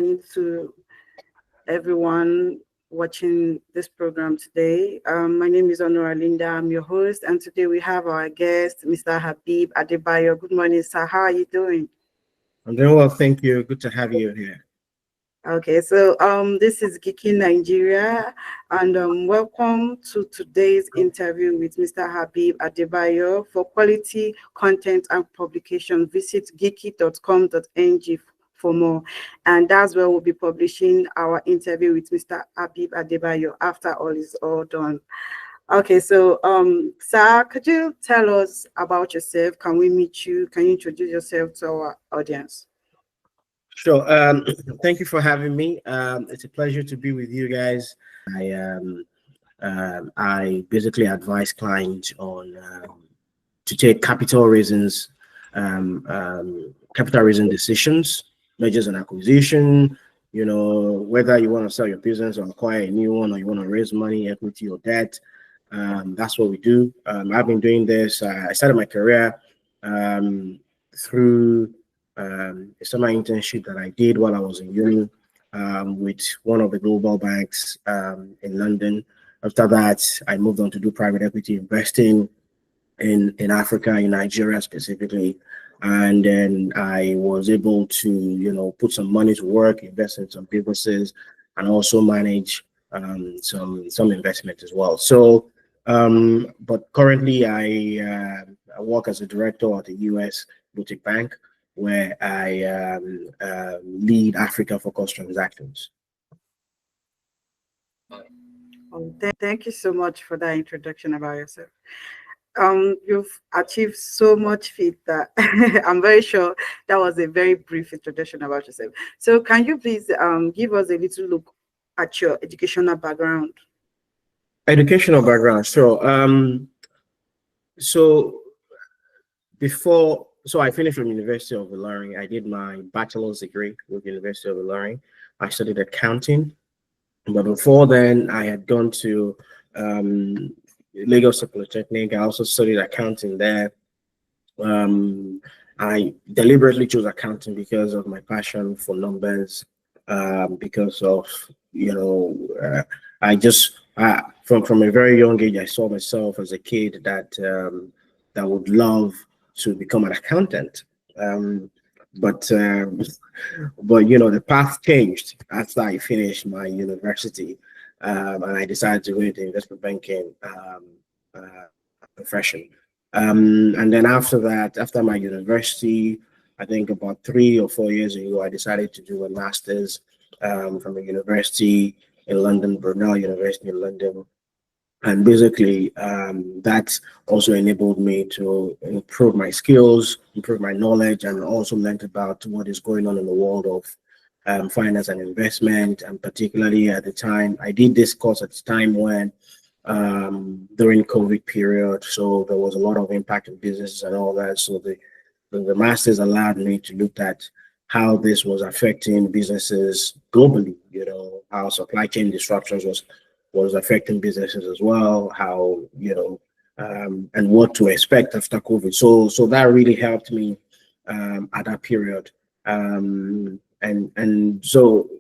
To everyone watching this program today. My name is Honora Linda. I'm your host, and today we have our guest, Mr. Abeeb Adebayo. Good morning, sir. How are you doing? I'm doing well, thank you. Good to have you here. Okay, so this is Geeky Nigeria, and welcome to today's interview with Mr. Abeeb Adebayo. For quality content and publication, visit geeky.com.ng for more, and that's where we'll be publishing our interview with Mr. Abeeb Adebayo after all is all done. Okay, so sir, could you tell us about yourself? Can we meet you? Can you introduce yourself to our audience? Sure. Thank you for having me. It's a pleasure to be with you guys. I I basically advise clients on to take capital raising decisions, mergers and acquisition. You know, whether you want to sell your business or acquire a new one, or you want to raise money, equity or debt. That's what we do. I've been doing this. I started my career through a summer internship that I did while I was in uni with one of the global banks in London. After that, I moved on to do private equity investing in Africa, in Nigeria specifically. And then I was able to, put some money to work, invest in some businesses, and also manage some investment as well. So, but currently I work as a director at the U.S. boutique bank, where I lead Africa focused transactions. Thank you so much for that introduction about yourself. You've achieved so much feat that I'm very sure that was a very brief introduction about yourself. So can you please give us a little look at your educational background? Educational background, sure. So so I finished from University of Ilorin. I did my bachelor's degree with University of Ilorin. I studied accounting, but before then, I had gone to um, Lagos Polytechnic. I also studied accounting there. Um, I deliberately chose accounting because of my passion for numbers. Because of I just from a very young age, I saw myself as a kid that would love to become an accountant. Um, but the path changed after I finished my university, and I decided to go into investment banking profession. And then after that, after my university, I think about 3 or 4 years ago, I decided to do a master's from a university in London, Brunel University in London. And basically, that also enabled me to improve my skills, improve my knowledge, and also learned about what is going on in the world of finance and investment. And particularly at the time, I did this course at the time when during COVID period. So there was a lot of impact on businesses and all that. So the masters allowed me to look at how this was affecting businesses globally, how supply chain disruptions was affecting businesses as well, how, and what to expect after COVID. So that really helped me at that period. And so,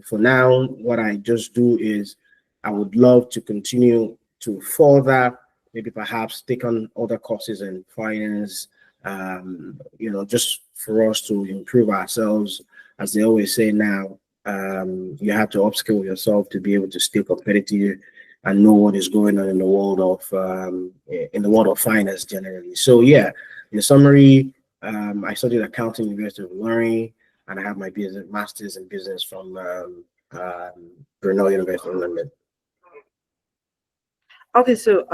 for now, what I just do is I would love to continue to further, maybe perhaps take on other courses in finance, just for us to improve ourselves. As they always say now, you have to upskill yourself to be able to stay competitive and know what is going on in the world of finance generally. So yeah, in summary, I studied accounting at University of Ilorin, and I have my business master's in business from Brunel University in London. Okay, so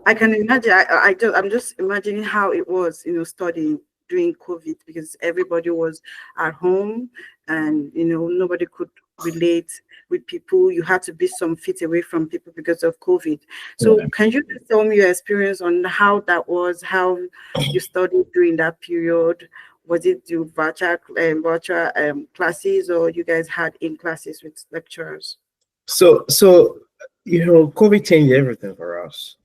I can imagine. I'm just imagining how it was, studying during COVID because everybody was at home, and nobody could relate with people. You had to be some feet away from people because of COVID. So, can you just tell me your experience on how that was? How you studied during that period? Was it through virtual classes, or you guys had in classes with lecturers? So COVID changed everything for us.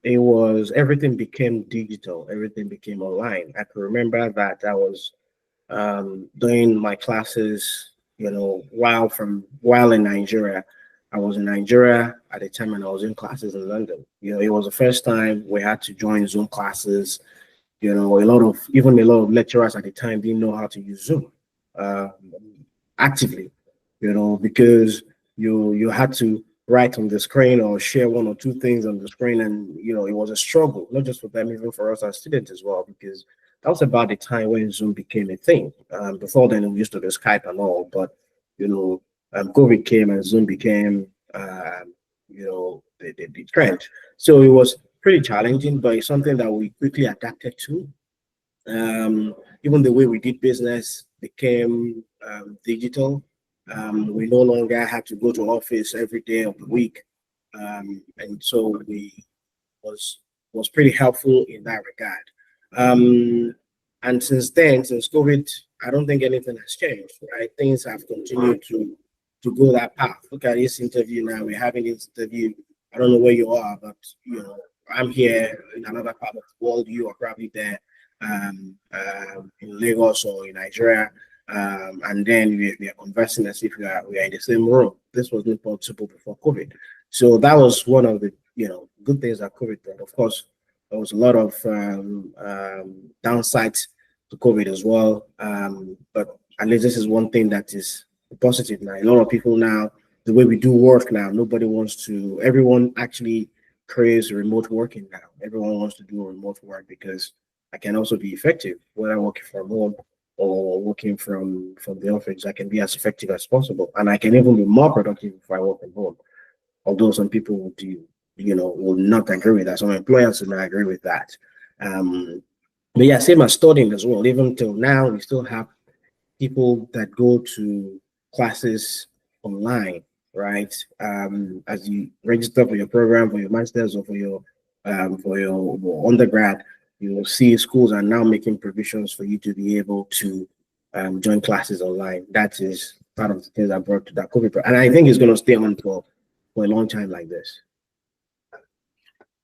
It was everything became digital, everything became online. I can remember that I was doing my classes, while in Nigeria. I was in Nigeria at the time and I was in classes in London. It was the first time we had to join Zoom classes. A lot of lecturers at the time didn't know how to use Zoom uh, actively, because you had to write on the screen or share one or two things on the screen, and it was a struggle, not just for them, even for us as students as well, because that was about the time when Zoom became a thing. Before then, we used to do Skype and all, but COVID came and Zoom became the trend. So it was pretty challenging, but it's something that we quickly adapted to. Even the way we did business became digital. We no longer had to go to office every day of the week, and so we was was pretty helpful in that regard. Um, and since then, since COVID, I don't think anything has changed. Right, things have continued to go that path. Look at this interview now. We're having this interview. I don't know where you are, but I'm here in another part of the world. You are probably there in Lagos or in Nigeria, and then we are conversing as if we are in the same room. This was not possible before COVID, so that was one of the good things that COVID brought. Of course, there was a lot of downsides to COVID as well, but at least this is one thing that is positive now. A lot of people now, the way we do work now, everyone actually craves remote working now. Everyone wants to do remote work because I can also be effective whether working from home or working from the office. I can be as effective as possible, and I can even be more productive if I work from home. Although some people will not agree with that. Some employers will not agree with that. Um, but yeah, same as studying as well. Even till now, we still have people that go to classes online, right? As you register for your program, for your master's, or for your undergrad, you will see schools are now making provisions for you to be able to join classes online. That is part of the things that brought to that COVID, and I think it's going to stay on for a long time like this.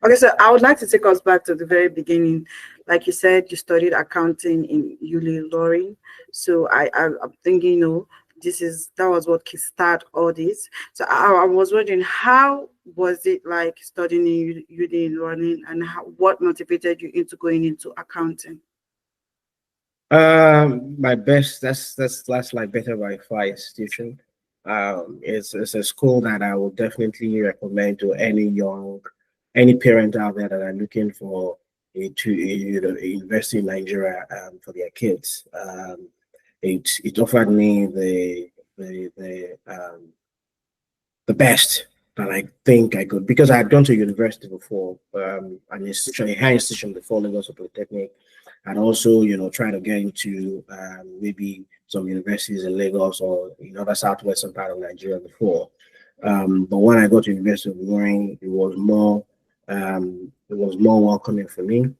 Okay, so I would like to take us back to the very beginning. Like you said, you studied accounting in Unilorin. So I'm thinking, that was what kickstart all this. So I was wondering, how was it like studying in Unilorin, and what motivated you into going into accounting? My best. That's like Better by Far institution. It's a school that I would definitely recommend to any parent out there that are looking for invest in Nigeria for their kids. It offered me the best that I think I could, because I had gone to university before, an institution, a high institution before, Lagos Polytechnic. And also, try to get into maybe some universities in Lagos or in other southwestern part of Nigeria before. But when I got to University of Ilorin, it was more welcoming for me,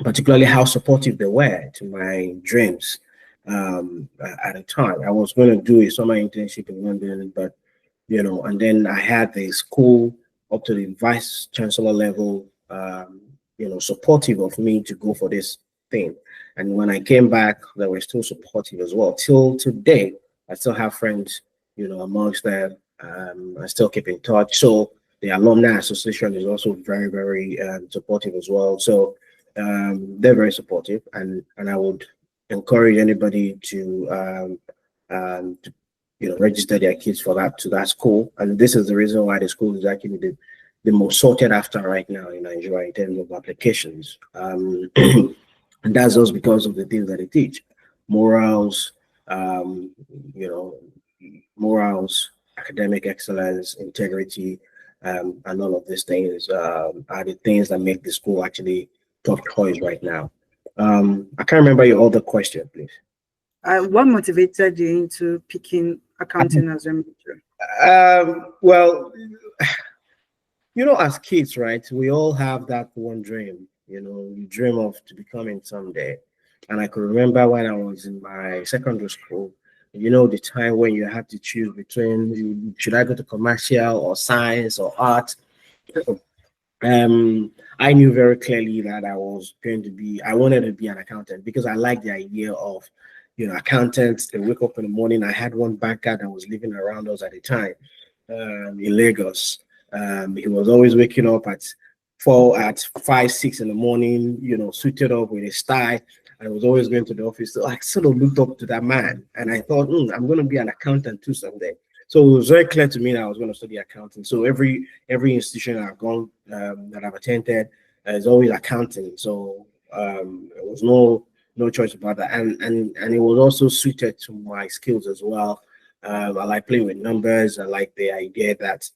particularly how supportive they were to my dreams. At the time, I was going to do a summer internship in London, but and then I had the school up to the vice chancellor level, supportive of me to go for this thing. And when I came back, they were still supportive as well. Till today, I still have friends, amongst them. I still keep in touch. So the Alumni Association is also very, very supportive as well. So they're very supportive, and I would encourage anybody to register their kids for that school. And this is the reason why the school is actually the most sorted after right now in Nigeria in terms of applications. And that's just because of the things that they teach. Morals, um, you know, morals, academic excellence, integrity, and all of these things are the things that make the school actually top choice right now. I can't remember your other question, please. What motivated you into picking accounting as a major? Well, as kids, right, we all have that one dream, you dream of to becoming someday. And I could remember when I was in my secondary school, the time when you had to choose between should I go to commercial or science or art. I knew very clearly that I wanted to be an accountant because I like the idea of accountants. They wake up in the morning. I had one banker that was living around us at the time, in Lagos. He was always waking up at 5, 6 in the morning, suited up with his tie. I was always going to the office. So I sort of looked up to that man, and I thought, I'm going to be an accountant too someday. So it was very clear to me that I was going to study accounting. So every institution I've gone, that I've attended, is always accounting. So there was no choice about that, and it was also suited to my skills as well. I like playing with numbers. I like the idea that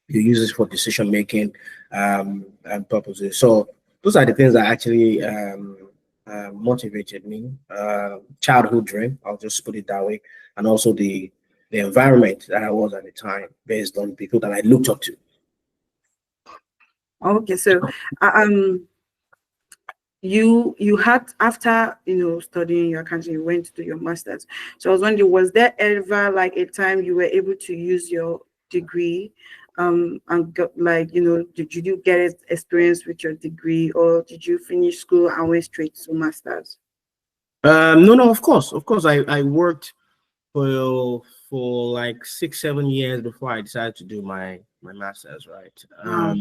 you use it for decision making, and purposes. So those are the things that actually motivated me. Childhood dream, I'll just put it that way, and also the environment that I was at the time, based on people that I looked up to. Okay, so um, you had, after studying your accounting, you went to do your masters. So I was wondering, was there ever like a time you were able to use your degree, and got, like, did you get experience with your degree, or did you finish school and went straight to masters? No, of course, I worked for like 6, 7 years before I decided to do my master's, right? Wow.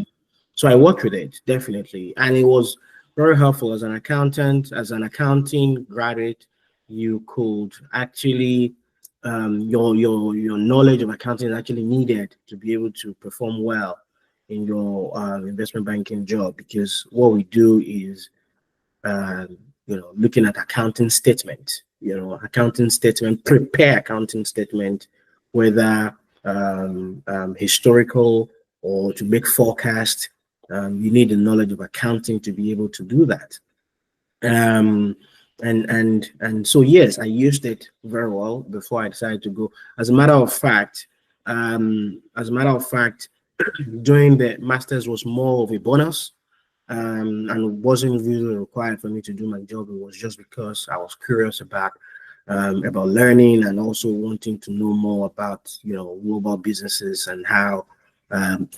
So I worked with it definitely, and it was very helpful as an accountant, as an accounting graduate. You could actually, your knowledge of accounting is actually needed to be able to perform well in your investment banking job, because what we do is, um, looking at accounting statement, prepare accounting statement, whether historical or to make forecast. You need the knowledge of accounting to be able to do that. Um, and so yes, I used it very well before I decided to go. As a matter of fact, as a matter of fact, doing the masters was more of a bonus, and wasn't really required for me to do my job. It was just because I was curious about learning, and also wanting to know more about global businesses, and how um,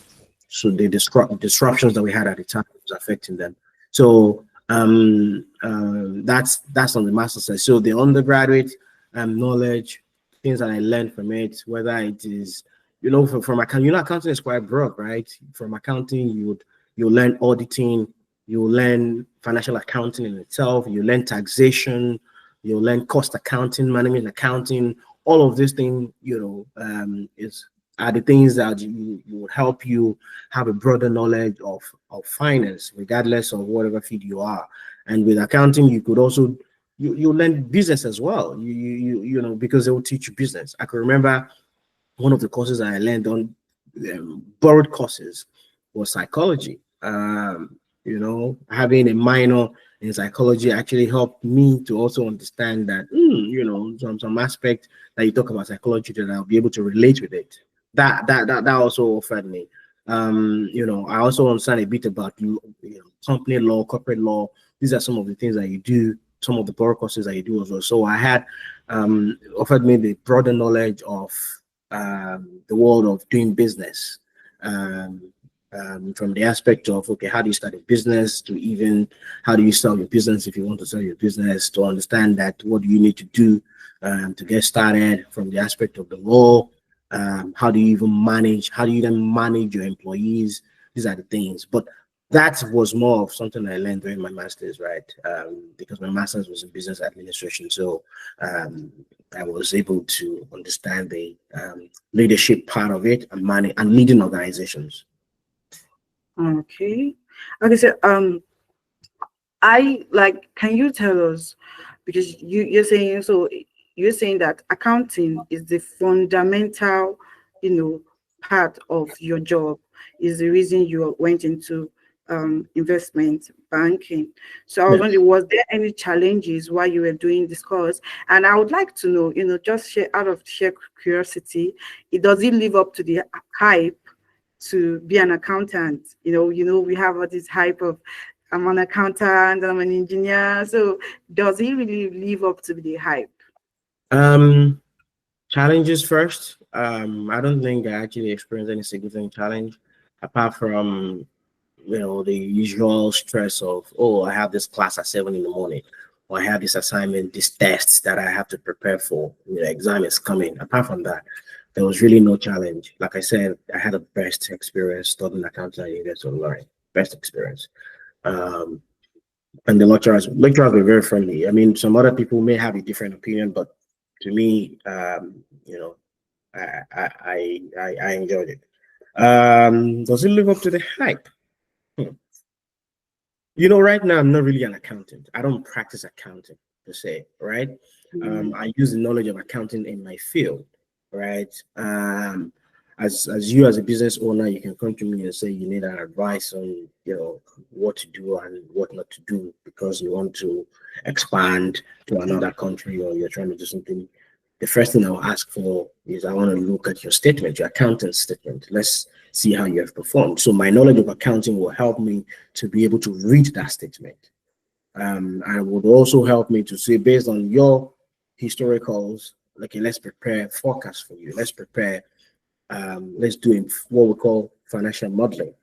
so the disruptions that we had at the time was affecting them. So that's on the master side. So the undergraduate knowledge, things that I learned from it, whether it is from accounting, accounting is quite broad, right? From accounting, you learn auditing, you learn financial accounting in itself, you learn taxation, you learn cost accounting, management accounting. All of these things, is are the things that will help you have a broader knowledge of finance, regardless of whatever field you are. And with accounting, you could also you learn business as well. Because they will teach you business. I can remember one of the courses I learned on, borrowed courses, was psychology. Having a minor in psychology actually helped me to also understand that, some aspect that you talk about psychology, that I'll be able to relate with it. That also offered me. I also understand a bit about company law, corporate law. These are some of the things that you do, some of the borrow courses that you do as well. So I had offered me the broader knowledge of the world of doing business, from the aspect of, okay, how do you start a business, to even how do you sell your business if you want to sell your business, to understand that what do you need to do to get started, from the aspect of the law. How do you then manage your employees? These are the things. But that was more of something I learned during my master's, right? Because my master's was in business administration. So I was able to understand the leadership part of it, and leading organizations. Okay. Okay, so I like, can you tell us, because you're saying that accounting is the fundamental, part of your job, is the reason you went into investment banking. So I was Yes. wondering, was there any challenges while you were doing this course? And I would like to know, just share, out of sheer curiosity, does it live up to the hype to be an accountant? We have all this hype of, I'm an accountant, I'm an engineer. So does he really live up to the hype? Um, Challenges first. I don't think I actually experienced any significant challenge, apart from the usual stress of, oh, I have this class at 7 in the morning, or I have this assignment, this test that I have to prepare for. Exam is coming. Apart from that, there was really no challenge. Like I said, I had a best experience studying accounting at University of Learning. Best experience. Um, and the lecturers were very friendly. I mean, some other people may have a different opinion, but to me, I enjoyed it. Does it live up to the hype? Hmm. Right now I'm not really an accountant. I don't practice accounting per se, right? I use the knowledge of accounting in my field, right? As you as a business owner, you can come to me and say you need an advice on what to do and what not to do because you want to expand to another country or you're trying to do something. The first thing I'll ask for is I want to look at your statement, your accountant statement. Let's see how you have performed. So my knowledge of accounting will help me to be able to read that statement. And would also help me to say, based on your historicals, okay, let's prepare forecast for you. Let's prepare, let's do what we call financial modeling,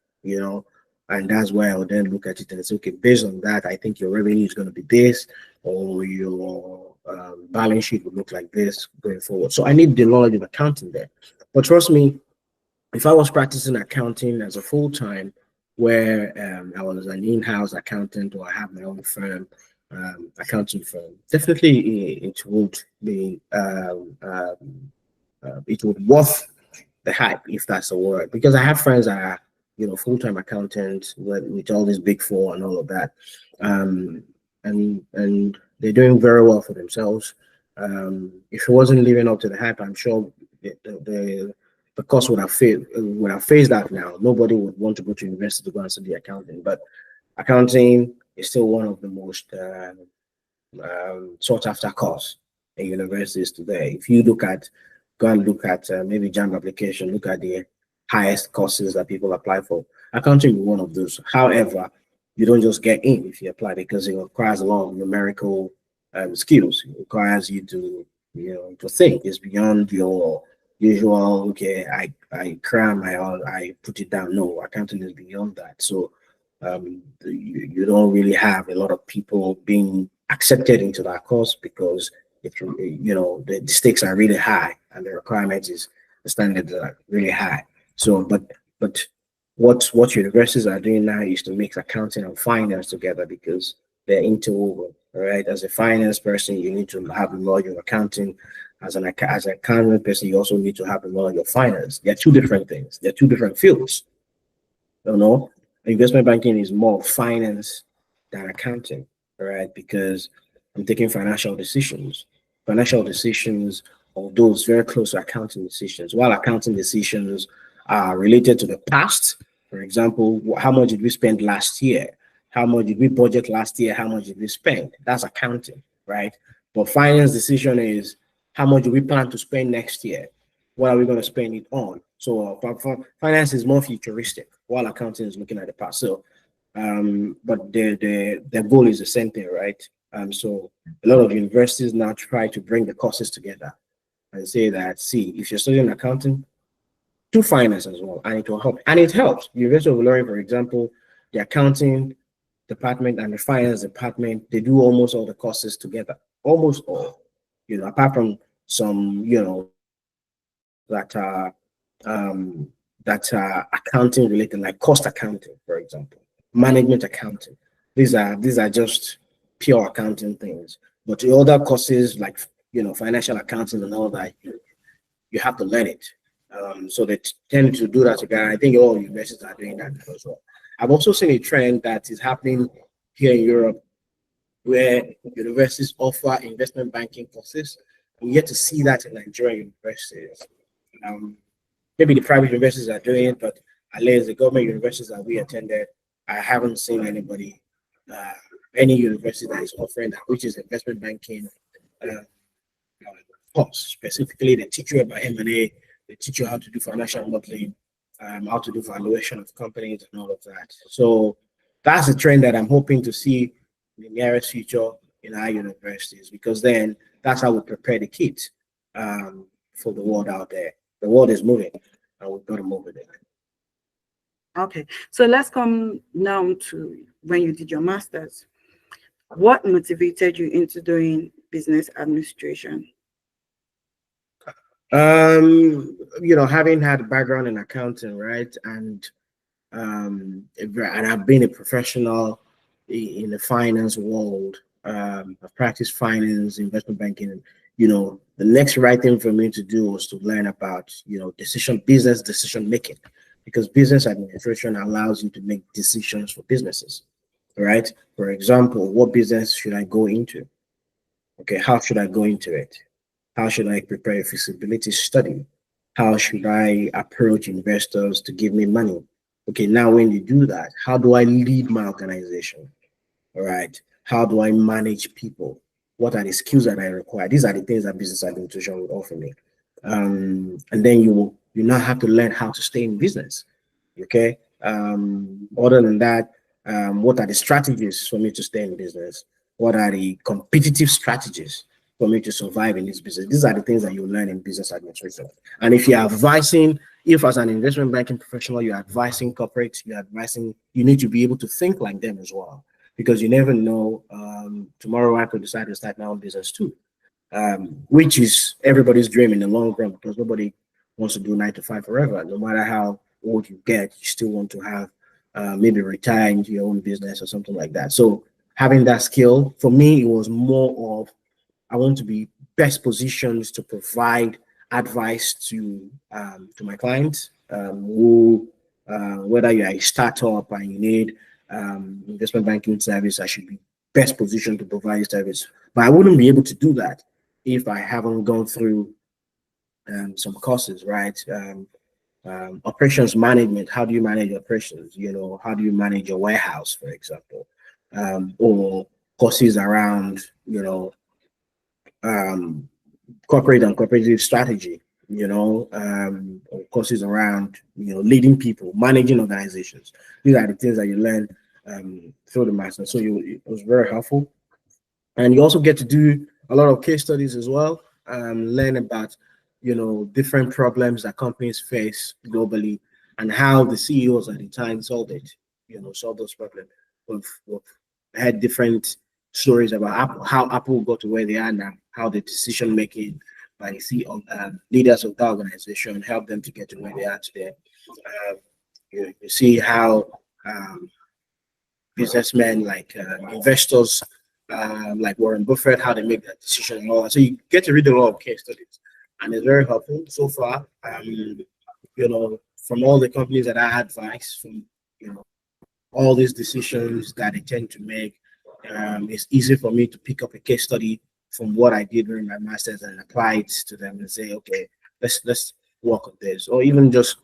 and that's why I'll then look at it and say, okay, based on that, I think your revenue is going to be this, or your balance sheet will look like this going forward. So I need the knowledge of accounting there. But trust me, if I was practicing accounting as a full time, where I was an in-house accountant or I have my own firm, accounting firm, definitely it would be it would worth the hype, if that's a word, because I have friends that are full-time accountants with all these big four and all of that, um, and they're doing very well for themselves. If it wasn't living up to the hype, I'm sure the course would have phased out now. Nobody would want to go to university to go and study accounting, but accounting is still one of the most sought after course in universities today. If you go and look at maybe JAMB application, look at the highest courses that people apply for. Accounting is one of those. However, you don't just get in if you apply because it requires a lot of numerical skills. It requires you to to think. It's beyond your usual. Okay, I cram, I put it down. No, accounting is beyond that. So you don't really have a lot of people being accepted into that course because the stakes are really high and the requirements is the standards are really high. So but what universities are doing now is to mix accounting and finance together because they're interwoven. All right, as a finance person, you need to have the knowledge of accounting. As an accounting person, you also need to have the knowledge of finance. They're two different things. They're two different fields. Investment banking is more finance than accounting, right? Because I'm taking financial decisions, or those very close to accounting decisions. While accounting decisions are related to the past, for example, how much did we spend last year? How much did we budget last year? How much did we spend? That's accounting, right? But finance decision is how much do we plan to spend next year? What are we going to spend it on? So finance is more futuristic, while accounting is looking at the past. So, but the goal is the same thing, right? So a lot of universities now try to bring the courses together and say that, see, if you're studying accounting, do finance as well, and it will help. And it helps. University of Learning, for example, the accounting department and the finance department, they do almost all the courses together, almost all. Apart from some, that are accounting related, like cost accounting, for example, management accounting. These are just pure accounting things. But the other courses like financial accounting and all that, you have to learn it. So they tend to do that together. I think all universities are doing that as well. I've also seen a trend that is happening here in Europe where universities offer investment banking courses. We get to see that in Nigerian universities. Um, Maybe the private universities are doing it, but at least the government universities that we attended, I haven't seen uh, any university that is offering that, which is investment banking course. Specifically, they teach you about M&A, they teach you how to do financial modeling, how to do valuation of companies and all of that. So that's a trend that I'm hoping to see in the nearest future in our universities, because then that's how we prepare the kids for the world out there. The world is moving, and we've got to move with it. Okay, so let's come now to when you did your master's. What motivated you into doing business administration? Having had a background in accounting, right, and I've been a professional in the finance world. I've practiced finance, investment banking. And, the next right thing for me to do was to learn about, business decision making, because business administration allows you to make decisions for businesses, right? For example, what business should I go into? Okay, how should I go into it? How should I prepare a feasibility study? How should I approach investors to give me money? Okay, now when you do that, how do I lead my organization? All right. How do I manage people? What are the skills that I require? These are the things that business administration would offer me. And then you now have to learn how to stay in business. Okay. Other than that, what are the strategies for me to stay in business? What are the competitive strategies for me to survive in this business? These are the things that you learn in business administration. And if you're advising, if as an investment banking professional, you're advising corporates, you need to be able to think like them as well, because you never know. Tomorrow I could decide to start my own business too, which is everybody's dream in the long run, because nobody wants to do 9 to 5 forever. No matter how old you get, you still want to have maybe retire into your own business or something like that. So having that skill, for me, it was more of, I want to be best positioned to provide advice to my clients, who whether you're a startup and you need investment banking service, I should be best positioned to provide service. But I wouldn't be able to do that if I haven't gone through some courses, right? Operations management. How do you manage operations? How do you manage your warehouse, for example? Or courses around, um, corporate and cooperative strategy, or courses around, leading people, managing organizations. These are the things that you learn through the master. So it was very helpful. And you also get to do a lot of case studies as well, learn about, different problems that companies face globally and how the CEOs at the time solved it, solve those problems. We've had different stories about Apple, how Apple got to where they are now, how the decision making by the CEO, leaders of the organization helped them to get to where they are today. You see how businessmen, like investors, like Warren Buffett, how they make that decision and all that. So you get to read a lot of case studies, and it's very helpful so far. From all the companies that I advise, from all these decisions that they tend to make, it's easy for me to pick up a case study from what I did during my masters and apply it to them and say, okay, let's work on this, or even just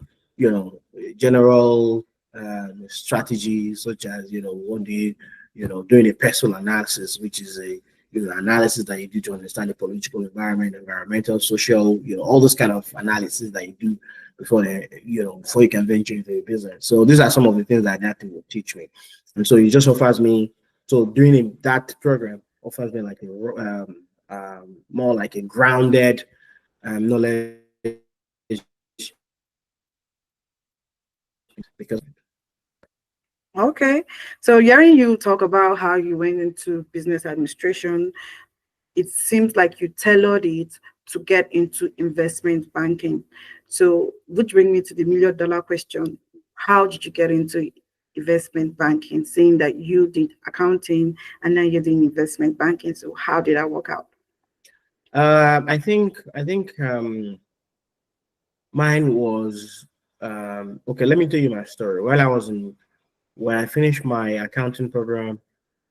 general strategies, such as one day doing a personal analysis, which is a analysis that you do to understand the political environment, environmental, social, all those kind of analysis that you do before you can venture into a business. So these are some of the things that thing will teach me. And so it just offers me, so doing that program offers me like more like a grounded knowledge, because Okay. So hearing you talk about how you went into business administration, it seems like you tailored it to get into investment banking. So, which brings me to the $1 million question. How did you get into investment banking, seeing that you did accounting and then you're doing investment banking? So, how did that work out? I think mine was okay. Let me tell you my story. When I finished my accounting program,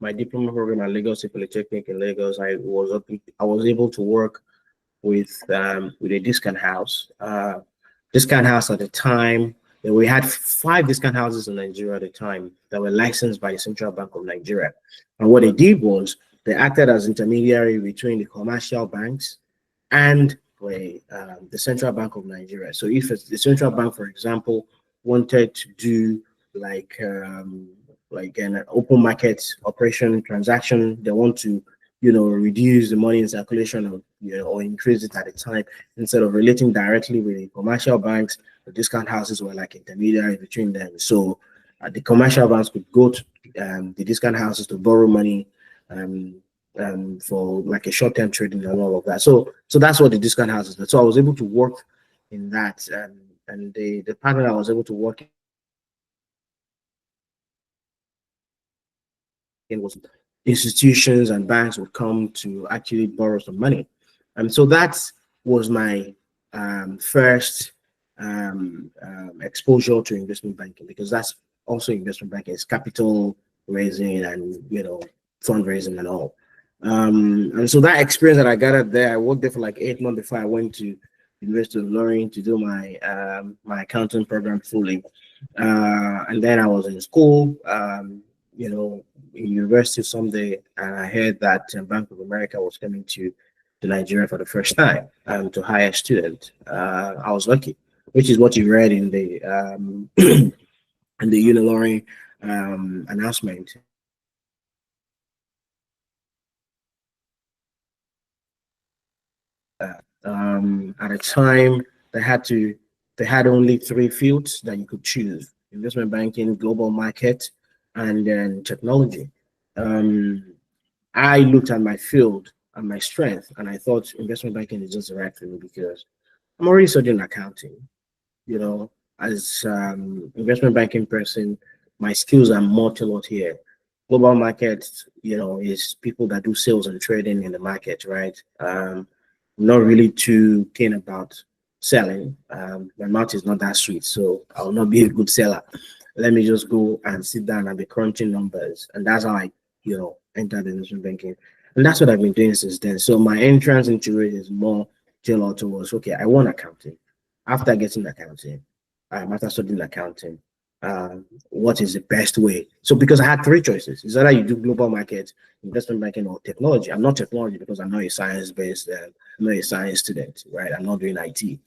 my diploma program at Lagos State Polytechnic in Lagos, I was able to work with a discount house. Discount house at the time, we had 5 discount houses in Nigeria at the time that were licensed by the Central Bank of Nigeria. And what they did was they acted as intermediary between the commercial banks and the Central Bank of Nigeria. So if it's the Central Bank, for example, wanted to do like an open market operation transaction, they want to reduce the money in circulation, or increase it at the time, instead of relating directly with the commercial banks, the discount houses were like intermediary between them. So the commercial banks could go to the discount houses to borrow money um, for like a short-term trading and all of that. So that's what the discount house is. So I was able to work in that, and the partner I was able to work in was institutions and banks would come to actually borrow some money. And so that was my first exposure to investment banking, because that's also investment banking. It's capital raising and fundraising and all. And so that experience that I gathered there, I worked there for like 8 months before I went to University of Loring to do my accounting program fully. And then I was in school, in university someday, and I heard that Bank of America was coming to Nigeria for the first time to hire a student. I was lucky, which is what you read in the in the Unilorin announcement. At a time, they had to they had only three fields that you could choose: investment banking, global market, and then technology. Um, I looked at my field and my strength, and I thought investment banking is just the right for me because I'm already studying accounting. You know, as investment banking person, my skills are more tailored here. Global market, is people that do sales and trading in the market, right? Not really too keen about selling. My mouth is not that sweet, so I'll not be a good seller. Let me just go and sit down and be crunching numbers, and that's how I, entered investment banking, and that's what I've been doing since then. So my entrance into it is more tailored towards, okay, I want accounting. After getting accounting, after studying accounting, what is the best way? So because I had three choices, is either you do global market, investment banking, or technology. I'm not technology because I'm not a science-based, I'm not a science student, right? I'm not doing IT.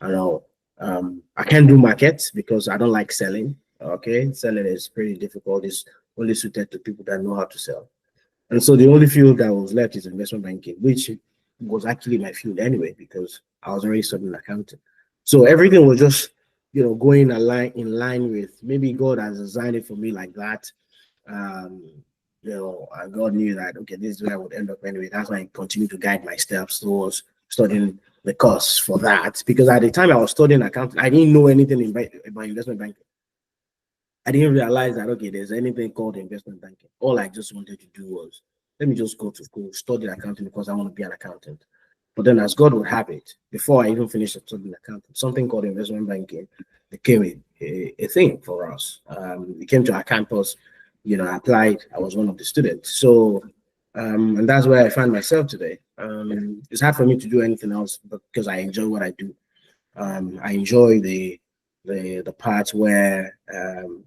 I know I can't do markets because I don't like selling. Okay, selling is pretty difficult. It's only suited to people that know how to sell. And so the only field that was left is investment banking, which was actually my field anyway, because I was already studying accounting. So everything was just, going in line with maybe God has designed it for me like that. Um, and God knew that, okay, this is where I would end up anyway. That's why I continue to guide my steps towards studying the course for that. Because at the time I was studying accounting, I didn't know anything about investment banking. I didn't realize that, okay, there's anything called investment banking. All I just wanted to do was, let me just go to school, study accounting because I want to be an accountant. But then, as God would have it, before I even finished studying accounting, something called investment banking became a thing for us. It came to our campus, I applied, I was one of the students. So, and that's where I find myself today. It's hard for me to do anything else because I enjoy what I do. I enjoy the part where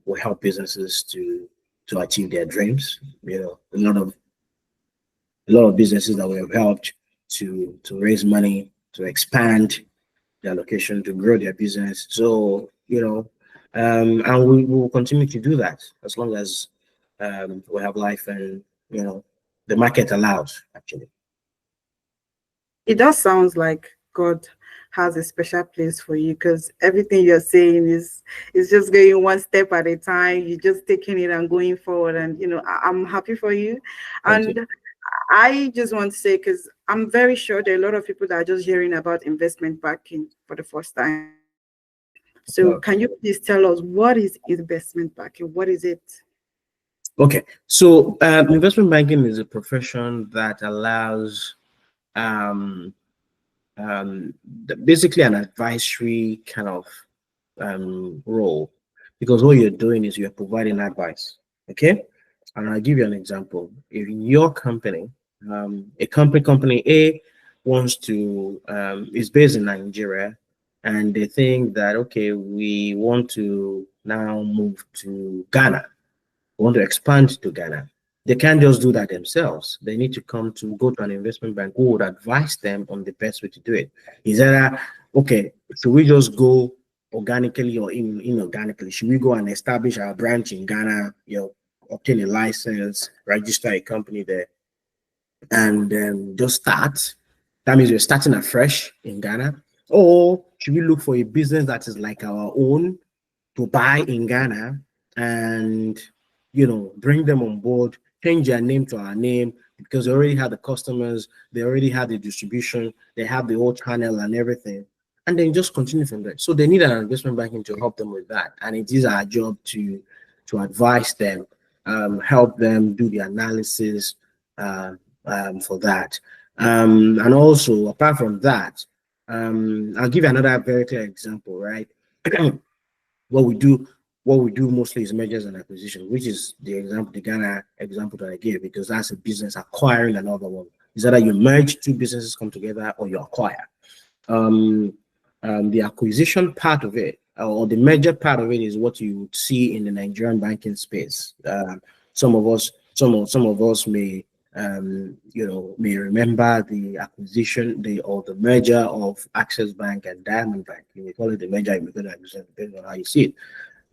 we help businesses to achieve their dreams. A lot of businesses that we have helped to raise money, to expand their location, to grow their business. So and we will continue to do that as long as we have life and the market allows. Actually, It does sounds like God has a special place for you because everything you're saying is just going one step at a time. You're just taking it and going forward, and I'm happy for you. thank you. And I just want to say, because I'm very sure there are a lot of people that are just hearing about investment banking for the first time. So Well, can you please tell us what is investment banking? What is it? okay, so investment banking is a profession that allows um, basically an advisory kind of role, because what you're doing is you're providing advice. Okay, and I'll give you an example. If your company, company A, wants to is based in Nigeria, and they think that, okay, we want to now move to Ghana, want to expand to Ghana, they can't just do that themselves. They need to go to an investment bank who would advise them on the best way to do it. Is that okay? Should we just go organically or inorganically? Should we go and establish our branch in Ghana? Obtain a license, register a company there, and just start. That means we're starting afresh in Ghana. Or should we look for a business that is like our own to buy in Ghana and bring them on board change their name to our name because they already had the customers, they already had the distribution, they have the whole channel and everything, and then just continue from there. So they need an investment banking to help them with that, and it is our job to advise them, help them do the analysis uh, for that. And also, apart from that, I'll give you another very clear example, right? what we do what we do mostly is mergers and acquisition, which is the Ghana example that I gave, because that's a business acquiring another one. Is that you merge two businesses come together or you acquire. Um, the acquisition part of it or the merger part of it is what you would see in the Nigerian banking space. Some of us may may remember the acquisition, the merger of Access Bank and Diamond Bank. You may call it the merger, you may call it acquisition, depending on how you see it.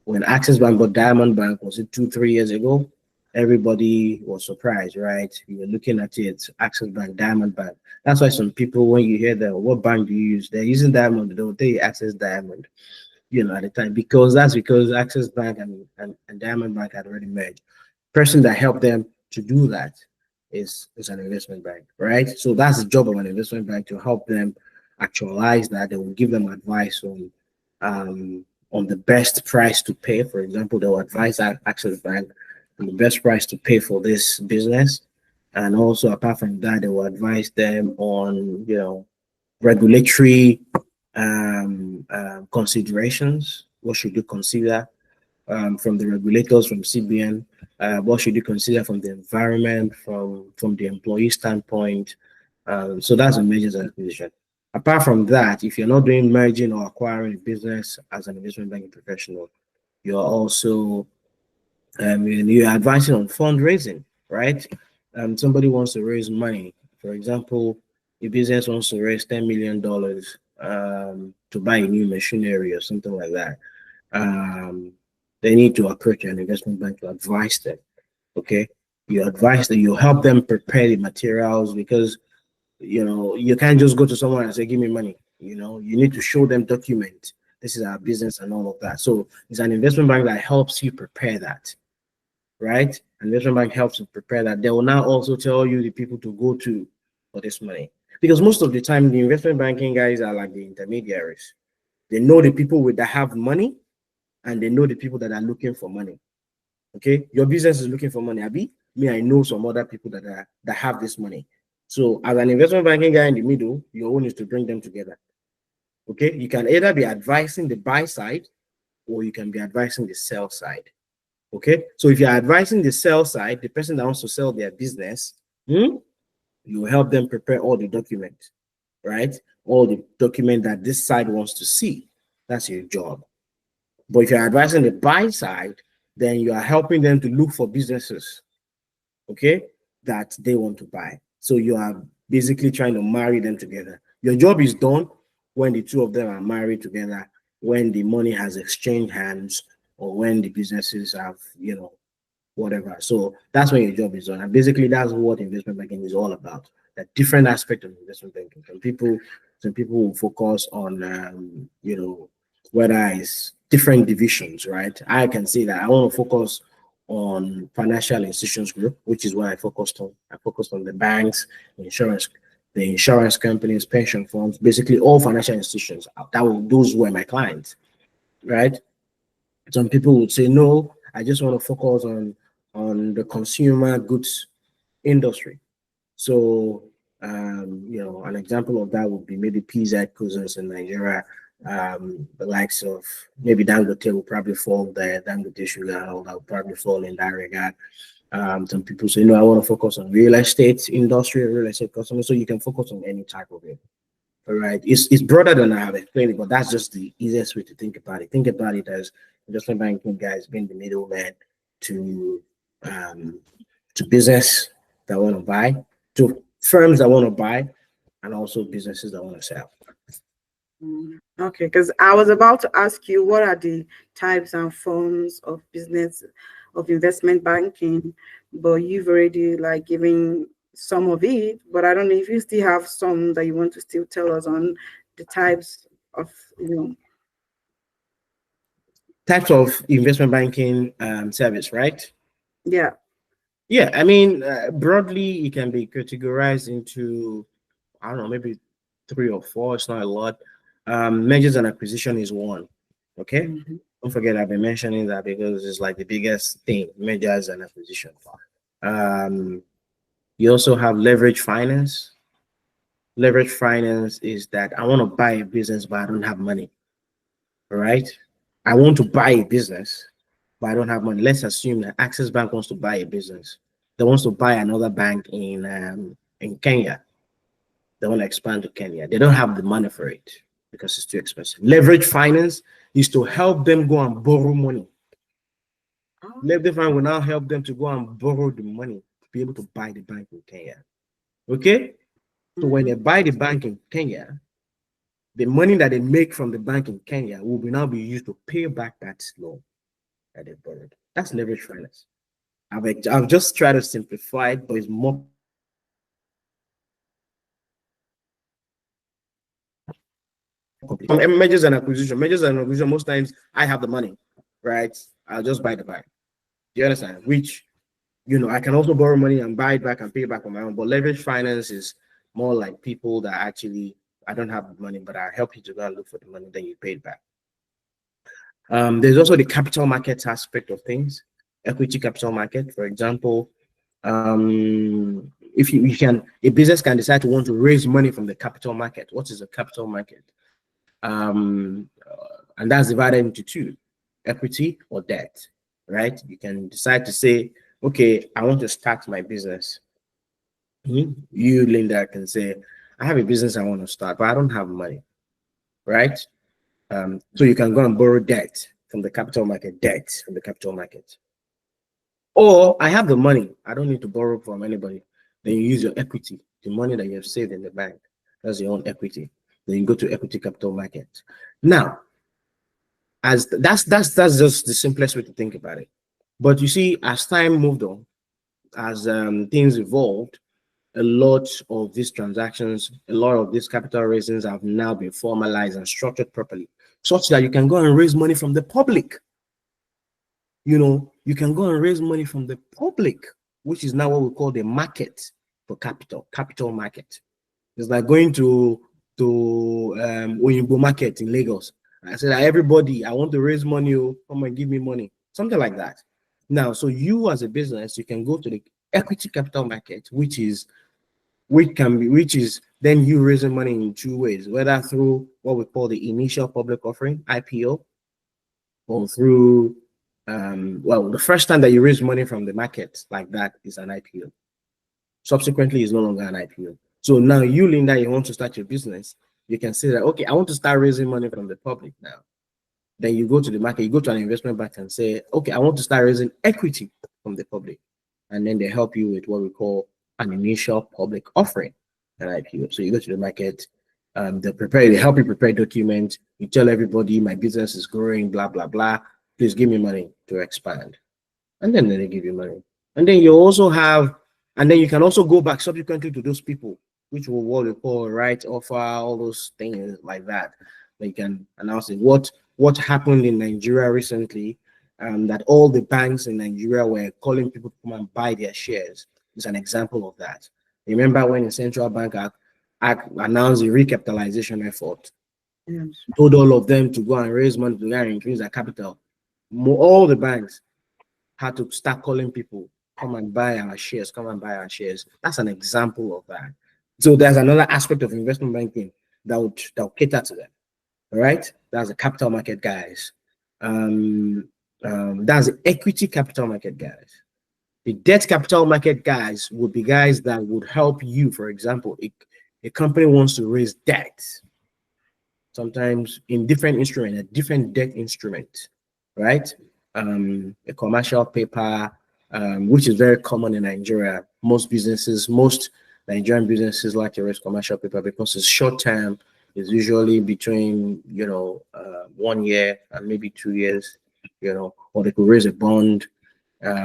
When Access Bank bought Diamond Bank, was it 2, 3 years ago? Everybody was surprised, right? You were looking at it, Access Bank, Diamond Bank. That's why some people, when you hear that, what bank do you use? They're using Diamond, they don't tell you Access Diamond, at the time, because that's because Access Bank and Diamond Bank had already merged. Person that helped them to do that is an investment bank, right? So that's the job of an investment bank, to help them actualize that. They will give them advice on the best price to pay. For example, they will advise Access Bank on the best price to pay for this business. And also, apart from that, they will advise them on, regulatory considerations. What should you consider from the regulators, from CBN? What should you consider from the environment, from the employee standpoint? So that's a mergers and acquisition. Apart from that, if you're not doing merging or acquiring a business as an investment banking professional, you're also you're advising on fundraising, right? Somebody wants to raise money. For example, a business wants to raise $10 million to buy a new machinery or something like that. They need to approach an investment bank to advise them. Okay, you advise them, you help them prepare the materials, because you can't just go to someone and say, give me money. You need to show them document. This is our business and all of that. So it's an investment bank that helps you prepare that, right? An investment bank helps you prepare that. They will now also tell you the people to go to for this money. Because most of the time, the investment banking guys are like the intermediaries. They know the people that have money, and they know the people that are looking for money. Okay, your business is looking for money. Abi, me, I know some other people that have this money. So as an investment banking guy in the middle, your own is to bring them together. Okay, you can either be advising the buy side, or you can be advising the sell side. Okay, so if you're advising the sell side, the person that wants to sell their business, you help them prepare all the documents, right? All the document that this side wants to see. That's your job. But if you're advising the buy side, then you are helping them to look for businesses, okay, that they want to buy. So you are basically trying to marry them together. Your job is done when the two of them are married together, when the money has exchanged hands, or when the businesses have, whatever. So that's when your job is done. And basically that's what investment banking is all about. The different aspect of investment banking. Some people will focus on whether it's different divisions, right? I can say that I want to focus on financial institutions group, which is what I focused on. I focused on the banks, the insurance companies, pension funds, basically all financial institutions. Those were my clients, right? Some people would say, no, I just want to focus on the consumer goods industry. So, an example of that would be maybe PZ Cousins in Nigeria, the likes of maybe Dangote will probably fall there, Dangote Sugar and all that will probably fall in that regard. Some people say, no, I want to focus on real estate industry, real estate customers. So you can focus on any type of it. All right. It's broader than I have explained it, but that's just the easiest way to think about it. Think about it as investment banking guys being the middleman to business that want to buy, to firms that want to buy, and also businesses that want to sell. Okay, because I was about to ask you, what are the types and forms of business of investment banking, but you've already like given some of it, but I don't know if you still have some that you want to still tell us on the types of, Types of investment banking service, right? yeah. Yeah, I mean, broadly, it can be categorized into, I don't know, maybe three or four. It's not a lot. Mergers and acquisition is one. Okay. Mhm. Don't forget, I've been mentioning that because it's like the biggest thing, mergers and acquisition. Um, you also have leverage finance. Leverage finance is that I want to buy a business, but I don't have money. All right. I want to buy a business, but I don't have money. Let's assume that Access Bank wants to buy a business. They wants to buy another bank in Kenya. They want to expand to Kenya. They don't have the money for it because it's too expensive. Leverage finance is to help them go and borrow money. Oh, Leverage finance will now help them to go and borrow the money to be able to buy the bank in Kenya. Okay? So when they mhm. buy the bank in Kenya, the money that they make from the bank in Kenya will be now be used to pay back that loan that they borrowed. That's leverage finance. I've just tried to simplify it, but it's more mergers and acquisition. Mergers and acquisition, most times I have the money, right? I'll just buy the bank. Do you understand? Which, I can also borrow money and buy it back and pay it back on my own. But leverage finance is more like people that actually, I don't have the money, but I help you to go and look for the money, then you pay it back. There's also the capital markets aspect of things, equity capital market, for example. If you can, a business can decide to want to raise money from the capital market. What is a capital market? And that's divided into two, equity or debt, right? You can decide to say, okay, I want to start my business. You, Linda, can say, I have a business I want to start, but I don't have money, right? So you can go and borrow debt from the capital market, debt from the capital market. Or I have the money, I don't need to borrow from anybody. Then you use your equity, the money that you have saved in the bank. That's your own equity. Then you go to equity capital market. Now, as that's just the simplest way to think about it. But you see, as time moved on, as things evolved, a lot of these transactions, a lot of these capital raisings have now been formalized and structured properly, such that you can go and raise money from the public. You can go and raise money from the public, which is now what we call the market for capital market. It's like going to Oyinbo market in Lagos. I said, everybody, I want to raise money, come and give me money, something like that. Now, so you as a business, you can go to the equity capital market, which is then you raising money in two ways, whether through what we call the initial public offering, IPO, or through the first time that you raise money from the market like that is an IPO. Subsequently, it's no longer an IPO. So now you, Linda, you want to start your business, you can say that, okay, I want to start raising money from the public now. Then you go to the market, you go to an investment bank and say, okay, I want to start raising equity from the public. And then they help you with what we call an initial public offering, an IPO. So you go to the market, they help you prepare documents. You tell everybody my business is growing, blah, blah, blah. Please give me money to expand. And then they give you money. And then you can also go back subsequently to those people, which will what we call right offer, all those things like that. They can announce it. What happened in Nigeria recently, that all the banks in Nigeria were calling people to come and buy their shares, is an example of that. Remember when the central bank announced the recapitalization effort, Yes. told all of them to go and raise money to go and increase their capital. All the banks had to start calling people, come and buy our shares, come and buy our shares. That's an example of that. So there's another aspect of investment banking that would cater to them. All right, that's the capital market guys. That's the equity capital market guys. The debt capital market guys would be guys that would help you. For example, a company wants to raise debt, sometimes in different instrument, a different debt instrument, right? A commercial paper, which is very common in Nigeria. Most Nigerian businesses like to raise commercial paper because it's short term. It's usually between 1 year and maybe 2 years, or they could raise a bond,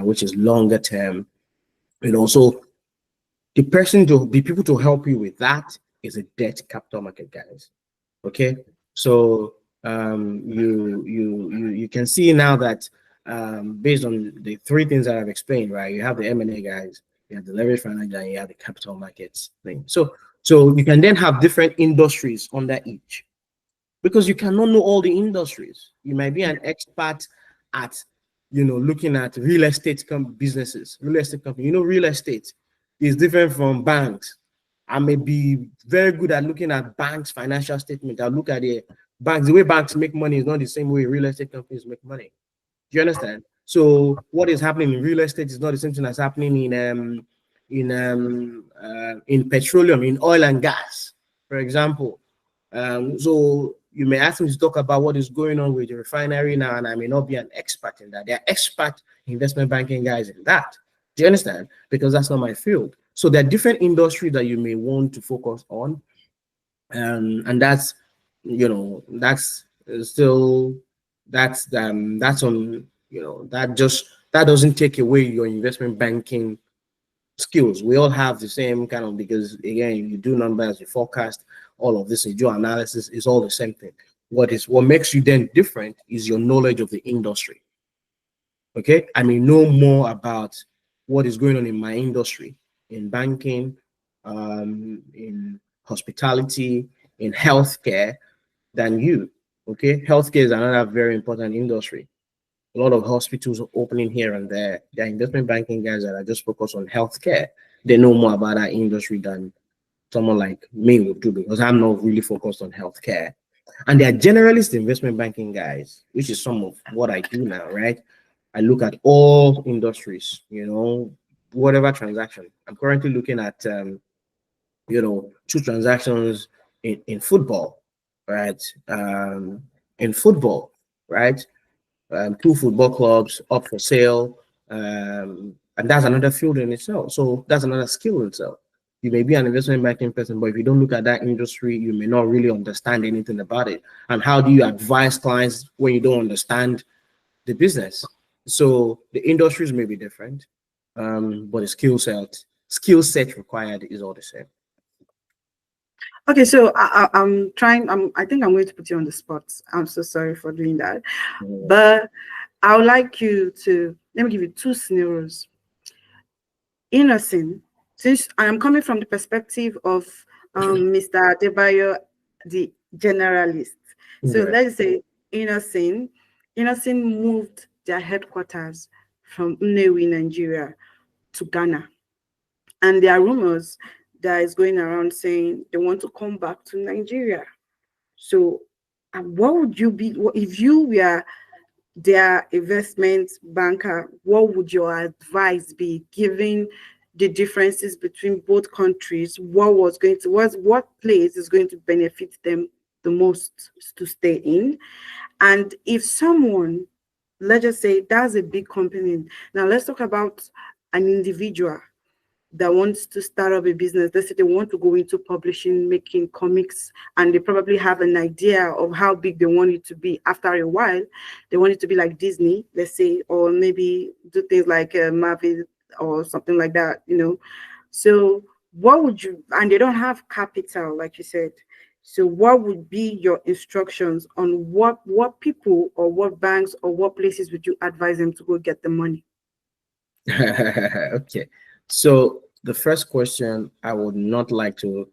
which is longer term. And also, the people to help you with that is a debt capital market guys. Okay, so you can see now that based on the three things that I've explained, right? You have the M&A guys, you have the leverage finance guy, and you have the capital markets thing. So you can then have different industries under each, because you cannot know all the industries. You might be an expert at, looking at real estate businesses, real estate company. Real estate is different from banks. I may be very good at looking at banks' financial statement. I look at the banks. The way banks make money is not the same way real estate companies make money. Do you understand? So what is happening in real estate is not the same thing as happening in petroleum, in oil and gas, for example. So you may ask me to talk about what is going on with the refinery now, and I may not be an expert in that. There are expert investment banking guys in that. Do you understand? Because that's not my field. So there are different industries that you may want to focus on, and that's that's still that's on that doesn't take away your investment banking skills. We all have the same kind of, because again, you do numbers, you forecast, all of this, you do analysis, is all the same thing. What makes you then different is your knowledge of the industry. Okay, I may know more about what is going on in my industry, in banking, in hospitality, in healthcare, than you. Okay, healthcare is another very important industry. A lot of hospitals are opening here and there. There are investment banking guys that are just focused on healthcare. They know more about that industry than someone like me would do, because I'm not really focused on healthcare. And they are generalist investment banking guys, which is some of what I do now, right? I look at all industries, whatever transaction. I'm currently looking at, two transactions in football, right? In football, right? Two football clubs up for sale, and that's another field in itself. So that's another skill in itself. You may be an investment banking person, but if you don't look at that industry, you may not really understand anything about it. And how do you advise clients when you don't understand the business? So the industries may be different, but the skill set required is all the same. Okay, so I'm trying. I think I'm going to put you on the spot. I'm so sorry for doing that, but I would like you to let me give you two scenarios. Innocent, since I am coming from the perspective of Mr. Adebayo, the generalist. So Okay. let's say Innocent moved their headquarters from Nnewi, Nigeria, to Ghana, and there are rumors that is going around saying they want to come back to Nigeria. So, what would you be if you were their investment banker? What would your advice be, given the differences between both countries? What place is going to benefit them the most to stay in? And if someone, let's just say that's a big company. Now let's talk about an individual that wants to start up a business. Let's say they want to go into publishing, making comics, and they probably have an idea of how big they want it to be. After a while, they want it to be like Disney, let's say, or maybe do things like Marvel or something like that. So what would you, and they don't have capital, like you said. So what would be your instructions on what people or what banks or what places would you advise them to go get the money? Okay. So the first question, I would not like to,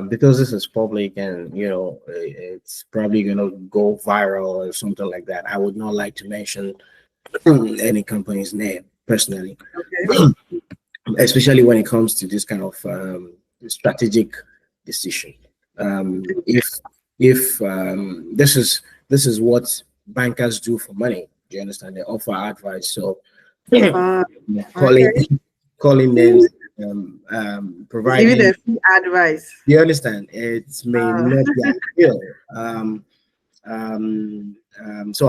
because this is public and it's probably gonna go viral or something like that. I would not like to mention any company's name personally, Okay. especially when it comes to this kind of strategic decision. If this is what bankers do for money, do you understand? They offer advice. So Uh, calling okay. calling names, Give you providing. the free advice. You understand? It may Uh, not be ideal. So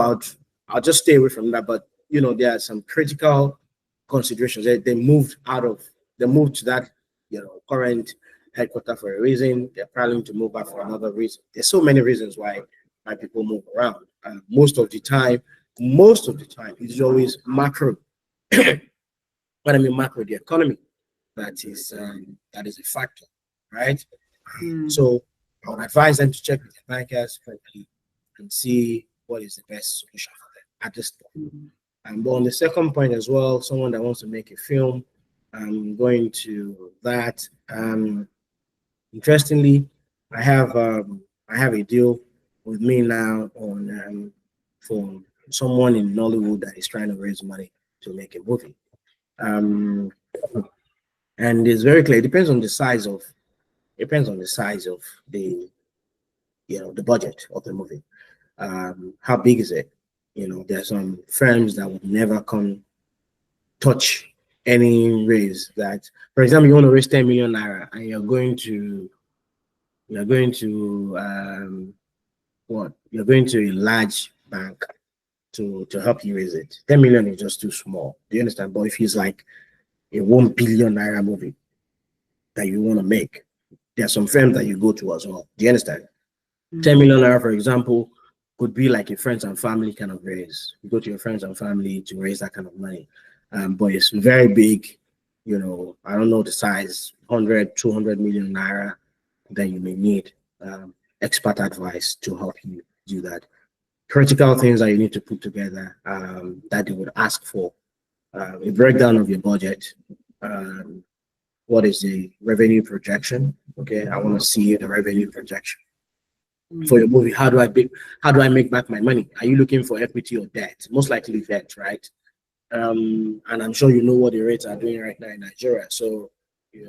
I'll just stay away from that. But there are some critical considerations. They moved to that current headquarter for a reason. They're planning to move back for another reason. There's so many reasons why people move around. Most of the time, it's always macro. What I mean macro, the economy that is a factor, right? hmm. So I would advise them to check with their bankers frankly and see what is the best solution for them. at this point. Mm. But on the second point as well, someone that wants to make a film, going to that. Interestingly, I have a deal with me now on for someone in Nollywood that is trying to raise money to make a movie. Um, and it's very clear. It depends on the size of the the budget of the movie. How big is it? There are some firms that would never come touch any raise that, for example, you want to raise 10 million naira and you're going to what? You're going to a large bank to help you raise it. 10 million is just too small. Do you understand? But if it's like a 1 billion naira movie that you want to make, there are some firms that you go to as well. Do you understand? 10 million naira, for example, could be like a friends and family kind of raise. You go to your friends and family to raise that kind of money. But it's very big, I don't know the size, 100, 200 million naira, then you may need expert advice to help you do that. Critical things that you need to put together that they would ask for. A breakdown of your budget. What is the revenue projection? Okay, I want to see the revenue projection for your movie. How do I make back my money? Are you looking for equity or debt? Most likely debt, right? And I'm sure you know what the rates are doing right now in Nigeria. So,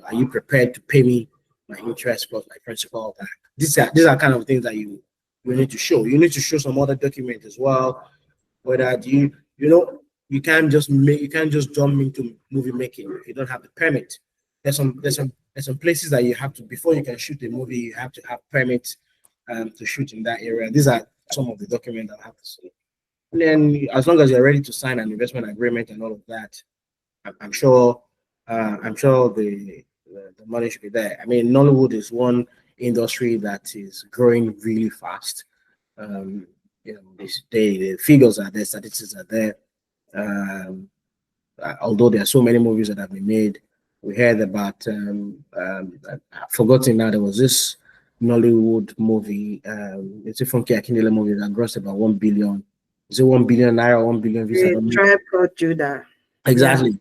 are you prepared to pay me my interest plus my principal back? These are kind of things that you need to show. You need to show some other document as well. Whether you can't just jump into movie making if you don't have the permit. There's some places that you have to, before you can shoot a movie, you have to have permit to shoot in that area. These are some of the documents that I have to see. And then, as long as you're ready to sign an investment agreement and all of that, I'm sure the money should be there. I mean, Nollywood is one industry that is growing really fast. The figures are there, statistics are there. Although there are so many movies that have been made, we heard about I've forgotten now. There was this Nollywood movie. It's a Funky Akindele movie that grossed about 1 billion. Is it 1 billion naira, 1 billion visa? Tribe called Judah. Exactly. Yeah.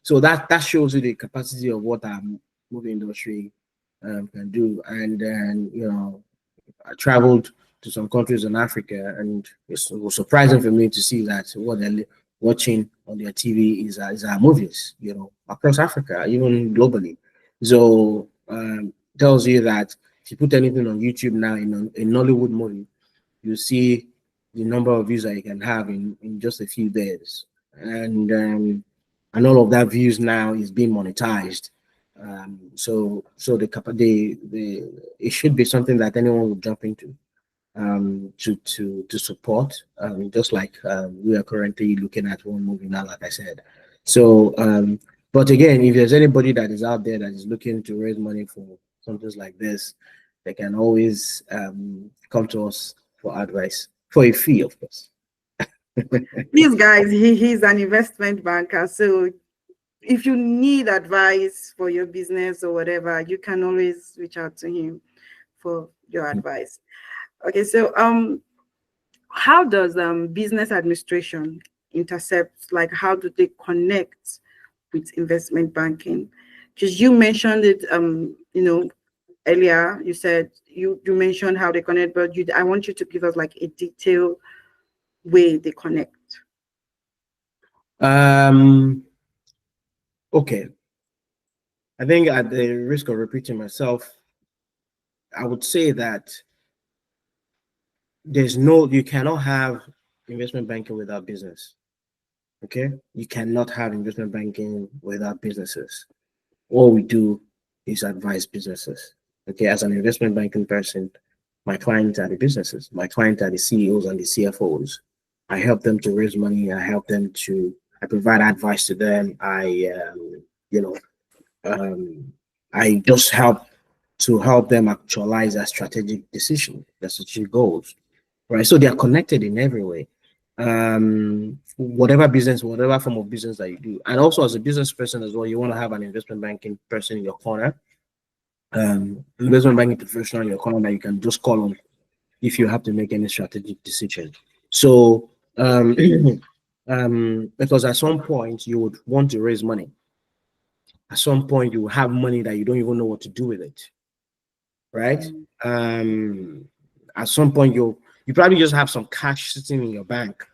So that shows you the capacity of what our movie industry can do. And then I traveled to some countries in Africa, and it was surprising for me to see that what they're watching on their TV is our movies, across Africa, even globally. So tells you that if you put anything on YouTube now in a Nollywood movie, you see the number of views that you can have in just a few days, and all of that views now is being monetized. So it should be something that anyone would jump into to support, just like we are currently looking at one movie now, like I said. So, but again, if there's anybody that is out there that is looking to raise money for something like this, they can always come to us for advice, for a fee, of course. These guys, he's an investment banker, so if you need advice for your business or whatever, you can always reach out to him for your advice. Okay, so how does business administration intercept, like how do they connect with investment banking? Because you mentioned it earlier. You said you mentioned how they connect, but I want you to give us like a detailed way they connect. Okay. I think, at the risk of repeating myself, I would say that you cannot have investment banking without business. Okay, you cannot have investment banking without businesses. All we do is advise businesses. Okay, as an investment banking person, my clients are the businesses. My clients are the CEOs and the CFOs. I help them to raise money. I provide advice to them. I just help them actualize their strategic decision, their strategic goals, right? So they are connected in every way. Whatever form of business that you do, and also as a business person as well, you want to have an investment banking person in your corner, investment banking professional in your corner that you can just call on if you have to make any strategic decision. So Um, because at some point you would want to raise money. At some point you will have money that you don't even know what to do with it, right? Mm. Um, at some point you probably just have some cash sitting in your bank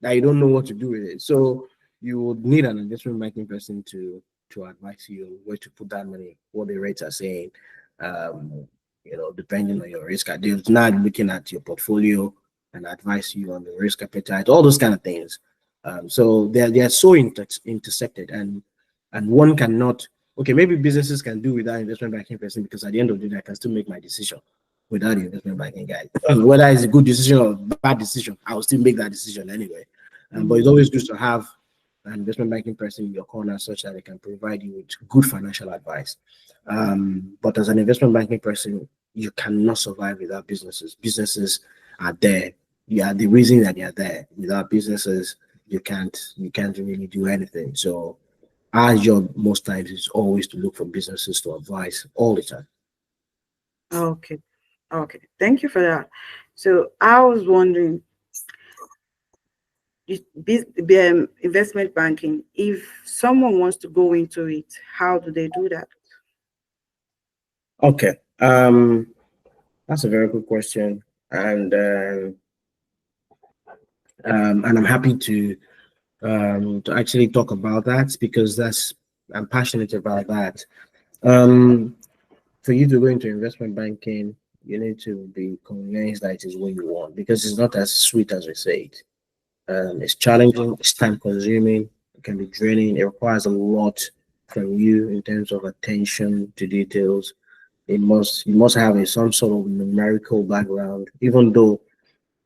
that you don't know what to do with it. So you would need an investment banking person to advise you where to put that money, what the rates are saying, um, depending on your risk. They're not looking at your portfolio and advise you on the risk appetite, all those kind of things. So they're so intersected, and one cannot. Okay, maybe businesses can do without investment banking person because at the end of the day, I can still make my decision without the investment banking guy. Whether it's a good decision or bad decision, I will still make that decision anyway. But it's Mm. always good to have an investment banking person in your corner such that they can provide you with good financial advice. But as an investment banking person, you cannot survive without businesses. Businesses are there. Yeah, the reason that they are there. Without businesses, you can't really do anything. So our job most times is always to look for businesses to advise all the time. Okay. Okay. Thank you for that. So I was wondering, investment banking, if someone wants to go into it, how do they do that? Okay. That's a very good question, and I'm happy to actually talk about that because that's I'm passionate about that. Um, for you to go into investment banking, you need to be convinced that it is what you want because it's not as sweet as we say it. It's challenging, it's time consuming, it can be draining, it requires a lot from you in terms of attention to details. You must have some sort of numerical background, even though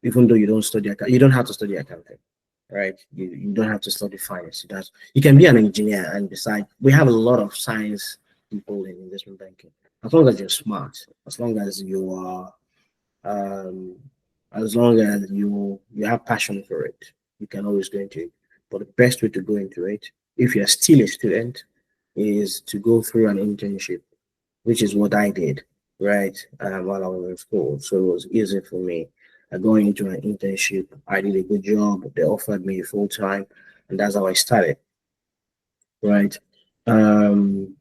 you don't you don't have to study accounting, right? You don't have to study finance. You can be an engineer and decide. We have a lot of science people in investment banking. As long as you're smart, as long as you are um, as long as you have passion for it, you can always go into it. But the best way to go into it, if you're still a student, is to go through an internship, which is what I did, right, while I was in school. So it was easy for me. Going into an internship, I did a good job. They offered me full time, and that's how I started, right? Um,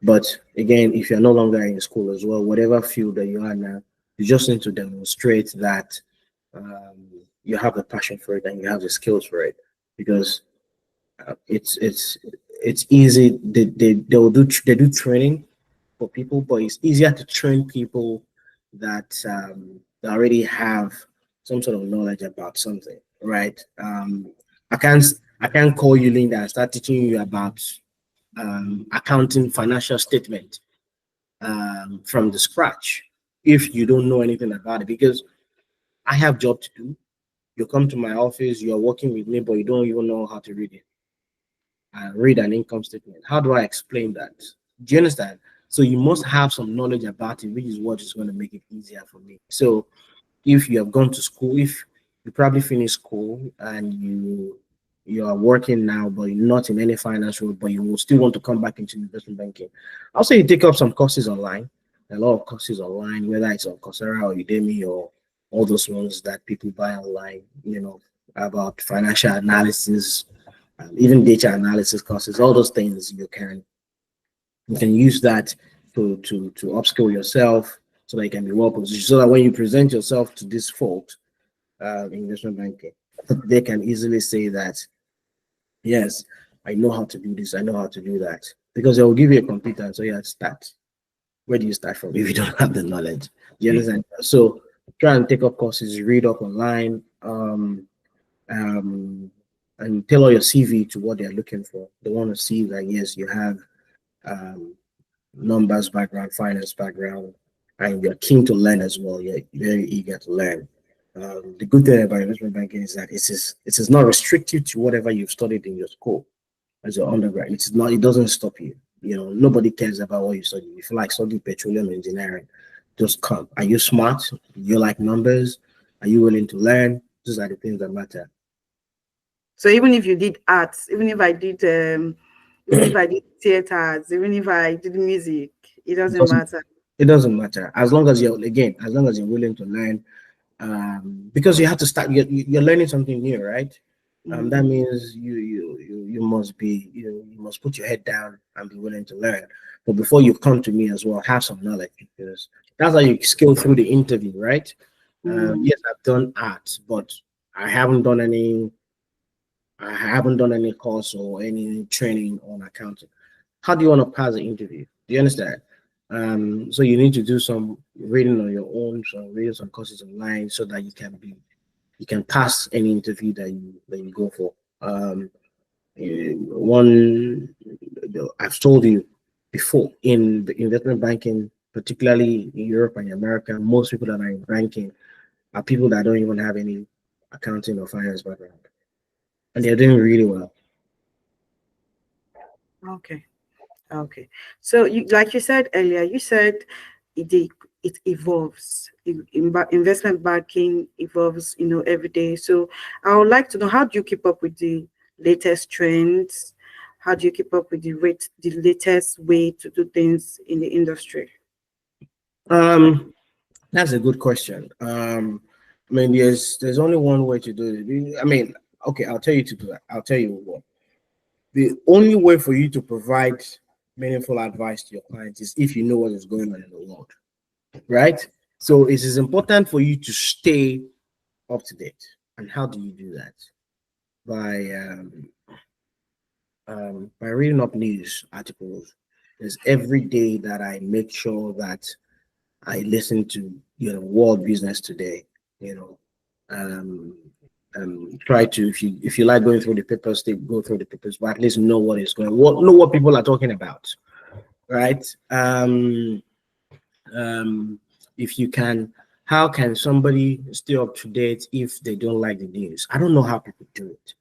but again, if you're no longer in school as well, whatever field that you are now, you just need to demonstrate that um, you have the passion for it and you have the skills for it. Because it's easy. They do training for people, but it's easier to train people that already have some sort of knowledge about something, right? I can't I can't call you Linda and start teaching you about accounting financial statement from the scratch if you don't know anything about it because I have job to do. You come to my office, you're working with me, but you don't even know how to read it. Read an income statement. How do I explain that? Do you understand? So you must have some knowledge about it, which is what is going to make it easier for me. So if you have gone to school, if you probably finished school and you are working now, but you're not in any financial, but you will still want to come back into investment banking. I'll say you take up some courses online, a lot of courses online, whether it's on Coursera or Udemy or all those ones that people buy online, about financial analysis, even data analysis courses, all those things you can use that to upskill yourself so that you can be well positioned. So that when you present yourself to this folks investment banking, they can easily say that yes, I know how to do this, I know how to do that. Because they will give you a computer and so yeah, start. Where do you start from if you don't have the knowledge? Do you understand? So try and take up courses, read up online, um, and tailor your CV to what they're looking for. They want to see that yes, you have um, numbers background, finance background, and you're keen to learn as well. You're very eager to learn. The good thing about investment banking is that it is not restricted to whatever you've studied in your school as your undergrad. It's not. It doesn't stop you. Nobody cares about what you study. If you like studying petroleum engineering, just come. Are you smart? Do you like numbers? Are you willing to learn? Those are the things that matter. So even if you did arts, even if I did theaters, even if I did music, it It doesn't doesn't. matter. It doesn't matter as long as you're willing to learn because you have to start. You're learning something new, right? That Mhm. means you must be you must put your head down and be willing to learn. But before you come to me as well, have some knowledge because that's how you skill through the interview, right? Mm. Yes, I've done art, but I haven't done any. I haven't done any course or any training on accounting. How do you want to pass the interview? Do you understand? So you need to do some reading on your own, some reading some courses online, so that you can pass any interview that you go for. One I've told you before in the investment banking, particularly in Europe and America, most people that are in banking are people that don't even have any accounting or finance background, and they're doing really well. Okay. Okay. So you, like you said earlier, you said it it evolves. Investment banking evolves, every day. So I would like to know, how do you keep up with the latest trends? How do you keep up with the latest way to do things in the industry? Um, that's a good question. I mean, there's only one way to do it. I mean, okay, I'll tell you to do that. I'll tell you what. The only way for you to provide meaningful advice to your clients is if you know what is going on in the world, right? So it is important for you to stay up to date. And how do you do that? By by reading up news articles. There's every day that I make sure that I listen to world business today. You know, um, try to if you like going through the papers, go through the papers, but at least know what is going, what know what people are talking about, right? Um, if you can, how can somebody stay up to date if they don't like the news? I don't know how people do it.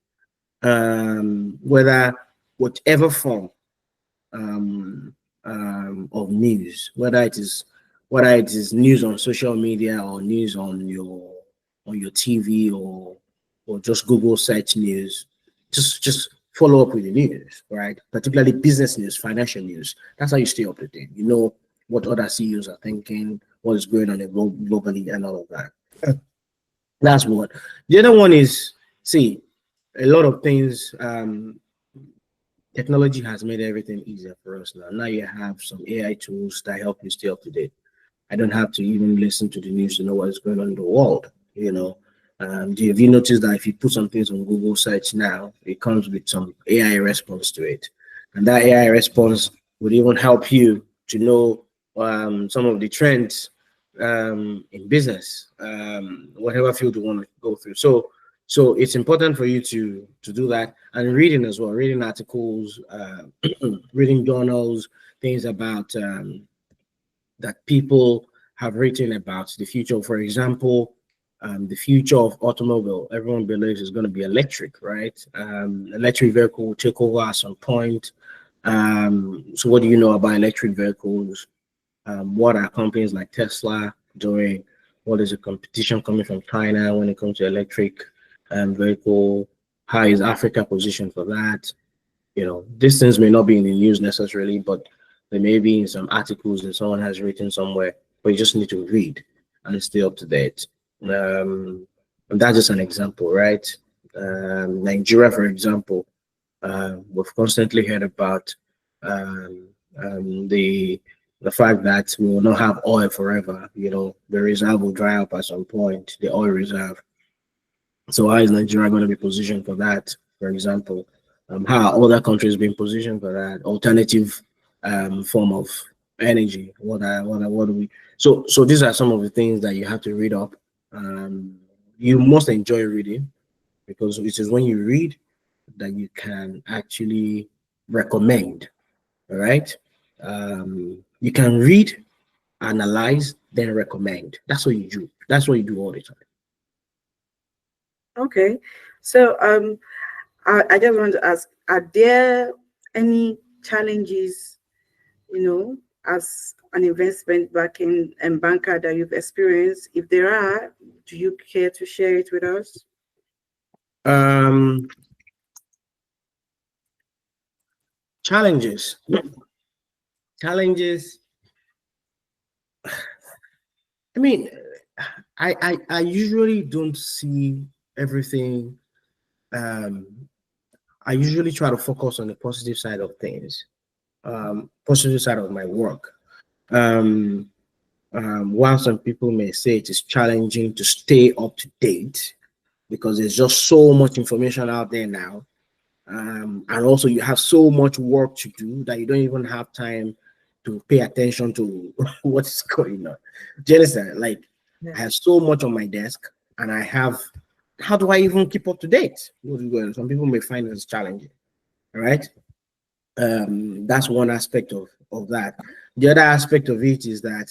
Whether whatever form um, of news, whether it is news on social media or news on your TV or just Google search news, just follow up with the news, right? Particularly business news, financial news. That's how you stay up to date. You know what other CEOs are thinking, what is going on globally, and all of that. That's one. The other one is see a lot of things. Technology has made everything easier for us now. Now you have some AI tools that help you stay up to date. I don't have to even listen to the news to know what is going on in the world. Have you noticed that if you put some things on Google search now, it comes with some AI response to it, and that AI response would even help you to know some of the trends in business, whatever field you want to go through. So it's important for you to do that and reading as well, reading articles, reading journals, things about that people have written about the future. For example, the future of automobile, everyone believes is going to be electric, right? Electric vehicle will take over at some point. So what do you know about electric vehicles? What are companies like Tesla doing? What is the competition coming from China when it comes to electric vehicle? How is Africa positioned for that? These things may not be in the news necessarily, but they may be in some articles that someone has written somewhere. But you just need to read and stay up to date. And that's just an example, right? Nigeria, for example, we've constantly heard about um, the fact that we will not have oil forever. The reserve will dry up at some point, the oil reserve. So how is Nigeria going to be positioned for that, for example? How are other countries being positioned for that alternative form of energy? What do we? So these are some of the things that you have to read up. You must enjoy reading because it is when you read that you can actually recommend. All right. You can read, analyze, then recommend. That's what you do. That's what you do all the time. Okay. So I just want to ask, are there any challenges, as an investment banking and banker that you've experienced? If there are, do you care to share it with us? Um, challenges. Challenges. I mean, I usually don't see everything. Um, I usually try to focus on the positive side of things, positive side of my work. Um, while some people may say it is challenging to stay up to date because there's just so much information out there now, and also you have so much work to do that you don't even have time to pay attention to what is going on. Do you understand? Like, I Yeah. have so much on my desk, and I have. How do I even keep up to date? What is going on? Some people may find it as challenging. All right. That's one aspect of that. The other aspect of it is that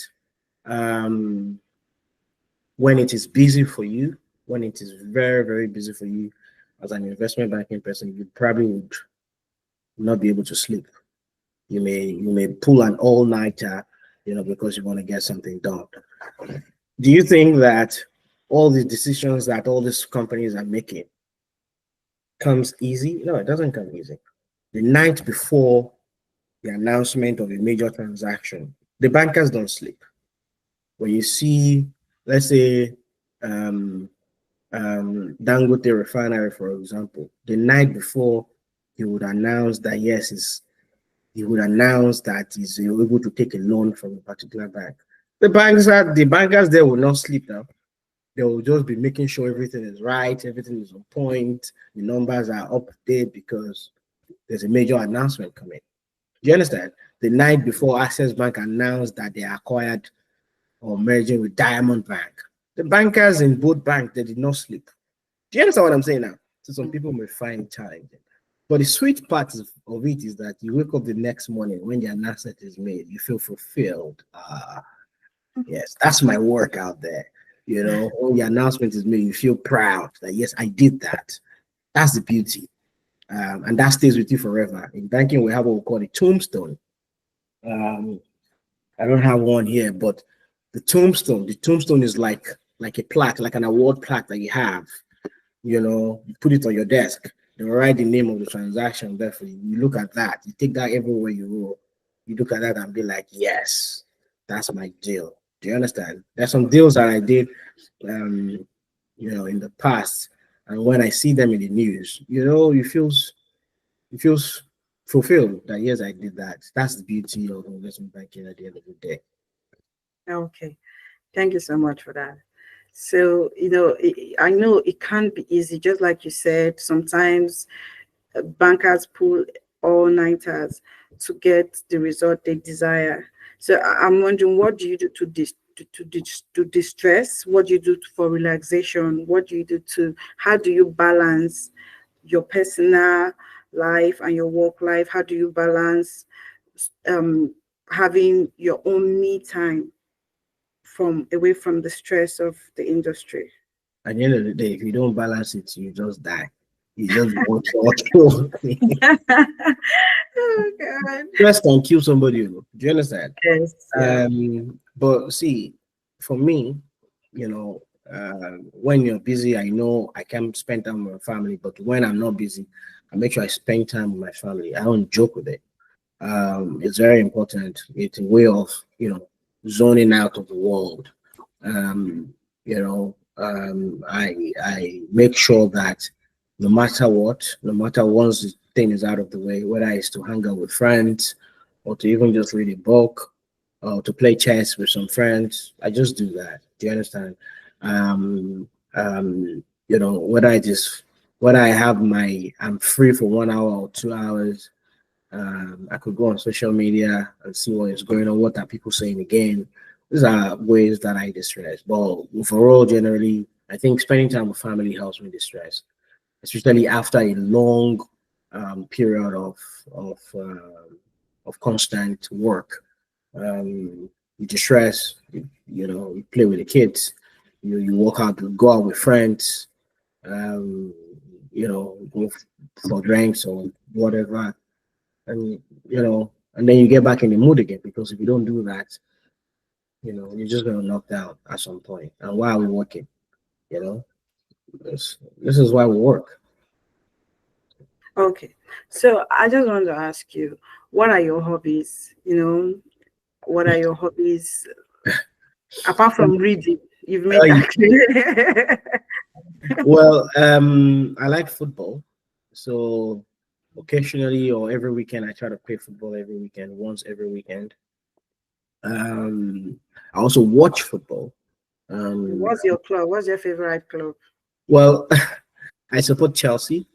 um, when it is busy for you, when it is very, very busy for you as an investment banking person, you probably would not be able to sleep. You may pull an all-nighter, because you want to get something done. Do you think that all the decisions that all these companies are making comes easy? No, it doesn't come easy. The night before the announcement of a major transaction, the bankers don't sleep. When you see, let's say, um, Dangote refinery, for example, the night before he would announce that yes, he would announce that he's able to take a loan from a particular bank. The bankers there will not sleep now. They will just be making sure everything is right, everything is on point, the numbers are up to date because there's a major announcement coming. Do you understand? The night before Access Bank announced that they acquired or merging with Diamond Bank, the bankers in both banks they did not sleep. Do you understand what I'm saying now? So some people may find it challenging. But the sweet part of it is that you wake up the next morning when the announcement is made, you feel fulfilled. Yes, that's my work out there. When the announcement is made, you feel proud that yes, I did that. That's the beauty. And that stays with you forever. In banking, we have what we call the tombstone. Um, I don't have one here, but the tombstone is like a plaque, like an award plaque that you have. You put it on your desk. They write the name of the transaction there for you. You look at that. You take that everywhere you go. You look at that and be like, yes, that's my deal. Do you understand? There's some deals that I did, um, in the past, and when I see them in the news, it feels fulfilled that yes, I did that. That's the beauty of investment banking at the end of the day. Okay. Thank you so much for that. So, I know it can't be easy, just like you said, sometimes bankers pull all-nighters to get the result they desire. So I'm wondering, what do you do to distress? What do you do for relaxation? What do you do how do you balance your personal life and your work life? How do you balance um, having your own me time from away from the stress of the industry? At the end of the day, if you don't balance it, you just die. You just want to. Oh God. Stress can kill somebody. Do you understand? Yes, yeah. But see, for me, when you're busy, I know I can spend time with my family, but when I'm not busy, I make sure I spend time with my family. I don't joke with it. It's very important. It's a way of, zoning out of the world. I make sure that no matter once the thing is out of the way, whether it's to hang out with friends or to even just read a book or to play chess with some friends, I just do that. Do you understand? Whether I'm free for 1 hour or 2 hours, I could go on social media and see what is going on, what are people saying again. These are ways that I distress. But overall, generally, I think spending time with family helps me distress, especially after a long period of of constant work. You distress, you play with the kids, you walk out, you go out with friends, um, go for drinks or whatever, and then you get back in the mood again because if you don't do that, you're just gonna knock down at some point. And why are we working? You know, this is why we work. Okay. So I just want to ask you, what are your hobbies? What are your hobbies apart from reading? You've made Yeah. that clear. Well, I like football, so occasionally or every weekend I try to play football every weekend, once every weekend. I also watch football. Um, What's your club? What's your favorite club? well, I support Chelsea,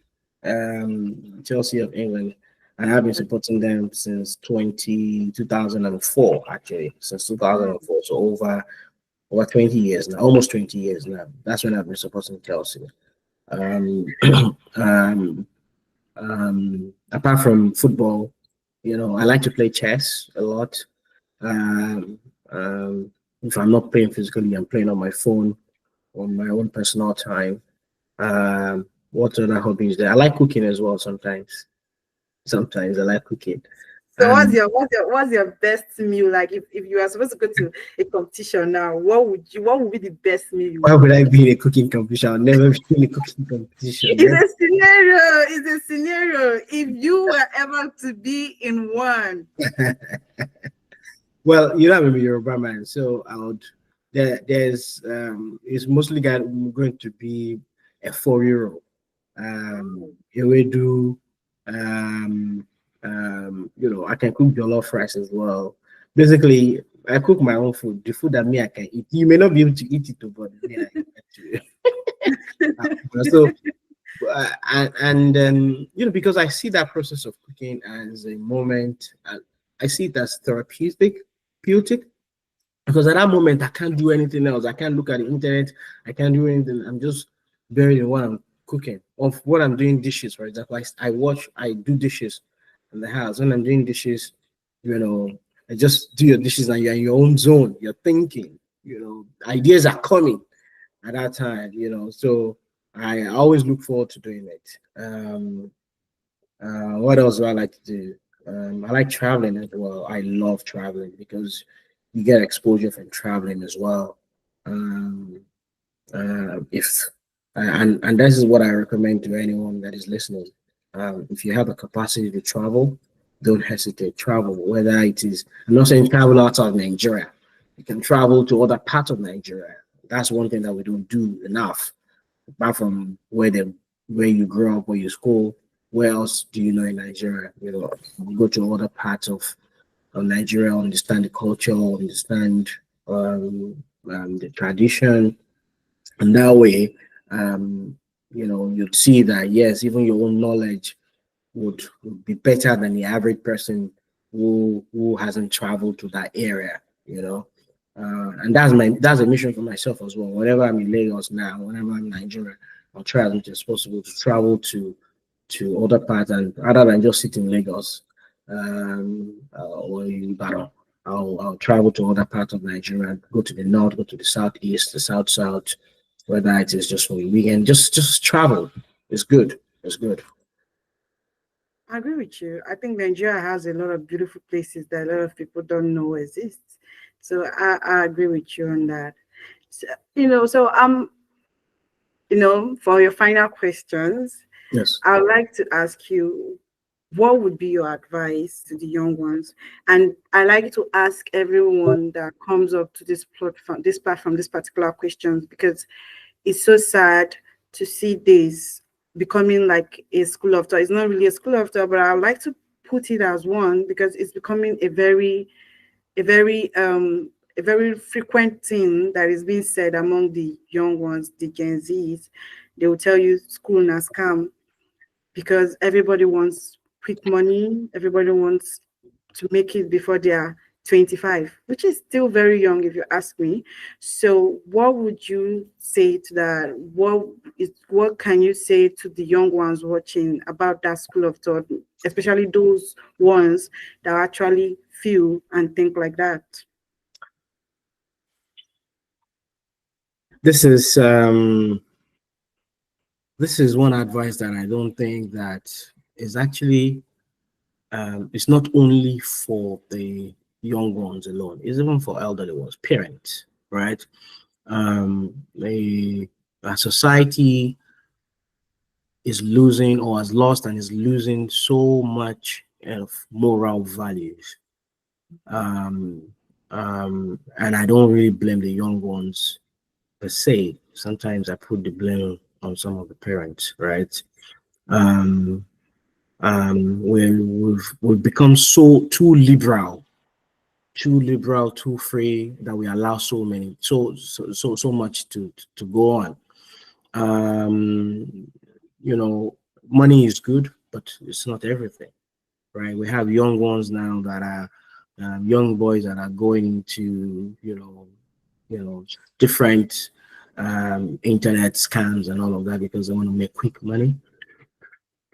Chelsea of England, and I've been supporting them since 2004, actually, since Mm. 2004. So over 20 years now, almost 20 years now. That's when I've been supporting Chelsea. Um, um, Apart from football, I like to play chess a lot. Um, um, if I'm not playing physically, I'm playing on my phone on my own personal time. What other hobbies there? I like cooking as well sometimes. Sometimes I like cooking. So Um, what's your best meal? Like if you are supposed to go to a competition now, what would be the best meal you why would would I cook? be in a cooking competition? I'll never be in a cooking competition. It's a scenario. It's a scenario. If you were ever to be in one. Well, I'm a Yoruba man, so I would. It's mostly going to be a 4 euro. Ewedu, um, I can cook jollof rice as well. Basically, I cook my own food, the food that me I can eat. You may not be able to eat it, but me I get to. So, and because I see that process of cooking as a moment, I see it as therapeutic, because at that moment I can't do anything else. I can't look at the internet. I can't do anything. I'm just buried in what I'm cooking. Of what I'm doing dishes, for example, I do dishes in the house. When I'm doing dishes, I just do your dishes and you're in your own zone. You're thinking, ideas are coming at that time. So I always look forward to doing it. What else do I like to do? I like traveling as well. I love traveling because you get exposure from traveling as well. Um, if and this is what I recommend to anyone that is listening. If you have the capacity to travel, don't hesitate. Travel, whether it is, I'm not saying travel outside of Nigeria. You can travel to other parts of Nigeria. That's one thing that we don't do enough. Apart from where you grow up, where you school, where else do you know in Nigeria? You go to other parts of Nigeria, understand the culture, understand the tradition, and that way, you'd see that yes, even your own knowledge would be better than the average person who hasn't traveled to that area. And that's a mission for myself as well. Whenever I'm in Lagos now, whenever I'm in Nigeria, I'll try as much as possible to travel to other parts, and rather than just sit in Lagos or in Ibadan, I'll travel to other parts of Nigeria, go to the north, go to the southeast, the south, whether it is just for a weekend, just travel. It's good. It's good. I agree with you. I think Nigeria has a lot of beautiful places that a lot of people don't know exist. So I agree with you on that. So, for your final questions, Yes. I would like to ask you, what would be your advice to the young ones? And I like to ask everyone that comes up to this particular questions, because it's so sad to see this becoming like a school of thought. It's not really a school of thought, but I like to put it as one, because it's becoming a very a very frequent thing that is being said among the young ones, the Gen Zs. They will tell you school na scam, because everybody wants quick money, everybody wants to make it before they are 25, which is still very young if you ask me. So what would you say to that? What can you say to the young ones watching about that school of thought, especially those ones that actually feel and think like that? This is one advice that I don't think that is actually it's not only for the young ones alone, it's even for elderly ones, parents, right? The society is losing or has lost and is losing so much of moral values. And I don't really blame the young ones per se. Sometimes I put the blame on some of the parents, right? Um, we've become too liberal, too free, that we allow so much to go on. Um, you know, money is good, but it's not everything, right? We have young ones now that are young boys that are going into different internet scams and all of that because they want to make quick money.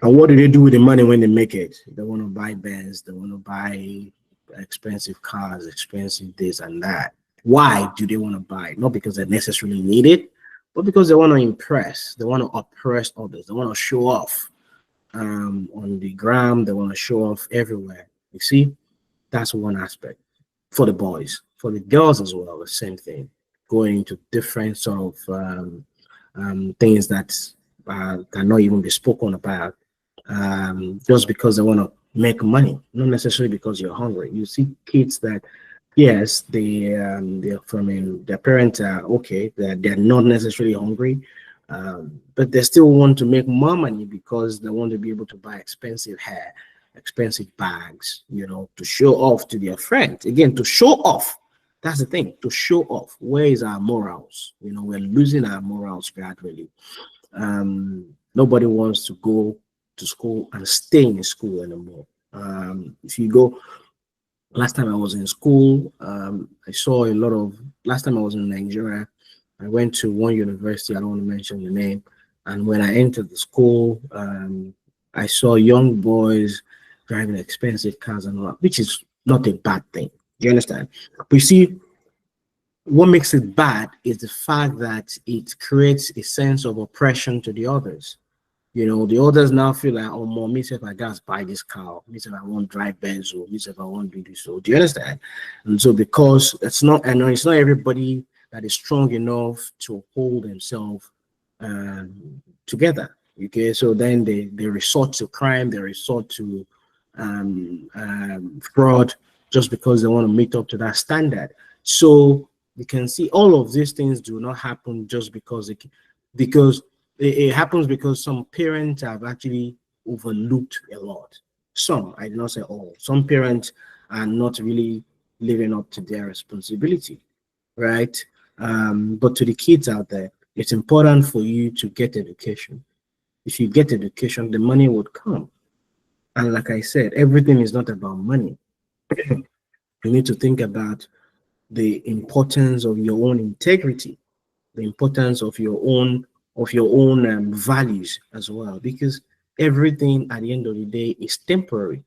And what do they do with the money when they make it? They want to buy Benz, they want to buy expensive cars, expensive this and that. Why do they want to buy it? Not because they necessarily need it, but because they want to impress, they want to oppress others, they want to show off on the gram, they want to show off everywhere. You see, that's one aspect for the boys. For the girls as well, the same thing. Going into different sort of things that cannot even be spoken about just because they want to make money, not necessarily because you're hungry. You see kids that, yes, they're from their parents are okay, they're not necessarily hungry, but they still want to make more money because they want to be able to buy expensive hair, expensive bags, to show off to their friends. Again, to show off. That's the thing, to show off. Where is our morals? We're losing our morals gradually. Nobody wants to go to school and stay in school anymore. If you go, last time I was in school, I saw a lot of, last time I was in Nigeria, I went to one university, I don't want to mention the name, and when I entered the school, I saw young boys driving expensive cars and all that, which is not a bad thing. Do you understand? But you see, what makes it bad is the fact that it creates a sense of oppression to the others. The others now feel like, oh, mom, me if I got buy this car, me if I want drive Benz, or me if I want to do this. So do you understand? And so because it's not everybody that is strong enough to hold themselves together. Okay, so then they resort to crime, they resort to fraud just because they want to meet up to that standard. So you can see all of these things do not happen just because it happens because some parents have actually overlooked a lot. Some, I did not say all, some parents are not really living up to their responsibility, right? But to the kids out there, it's important for you to get education. If you get education, the money would come. And like I said, everything is not about money. You need to think about the importance of your own integrity, the importance of your own values as well, because everything at the end of the day is temporary.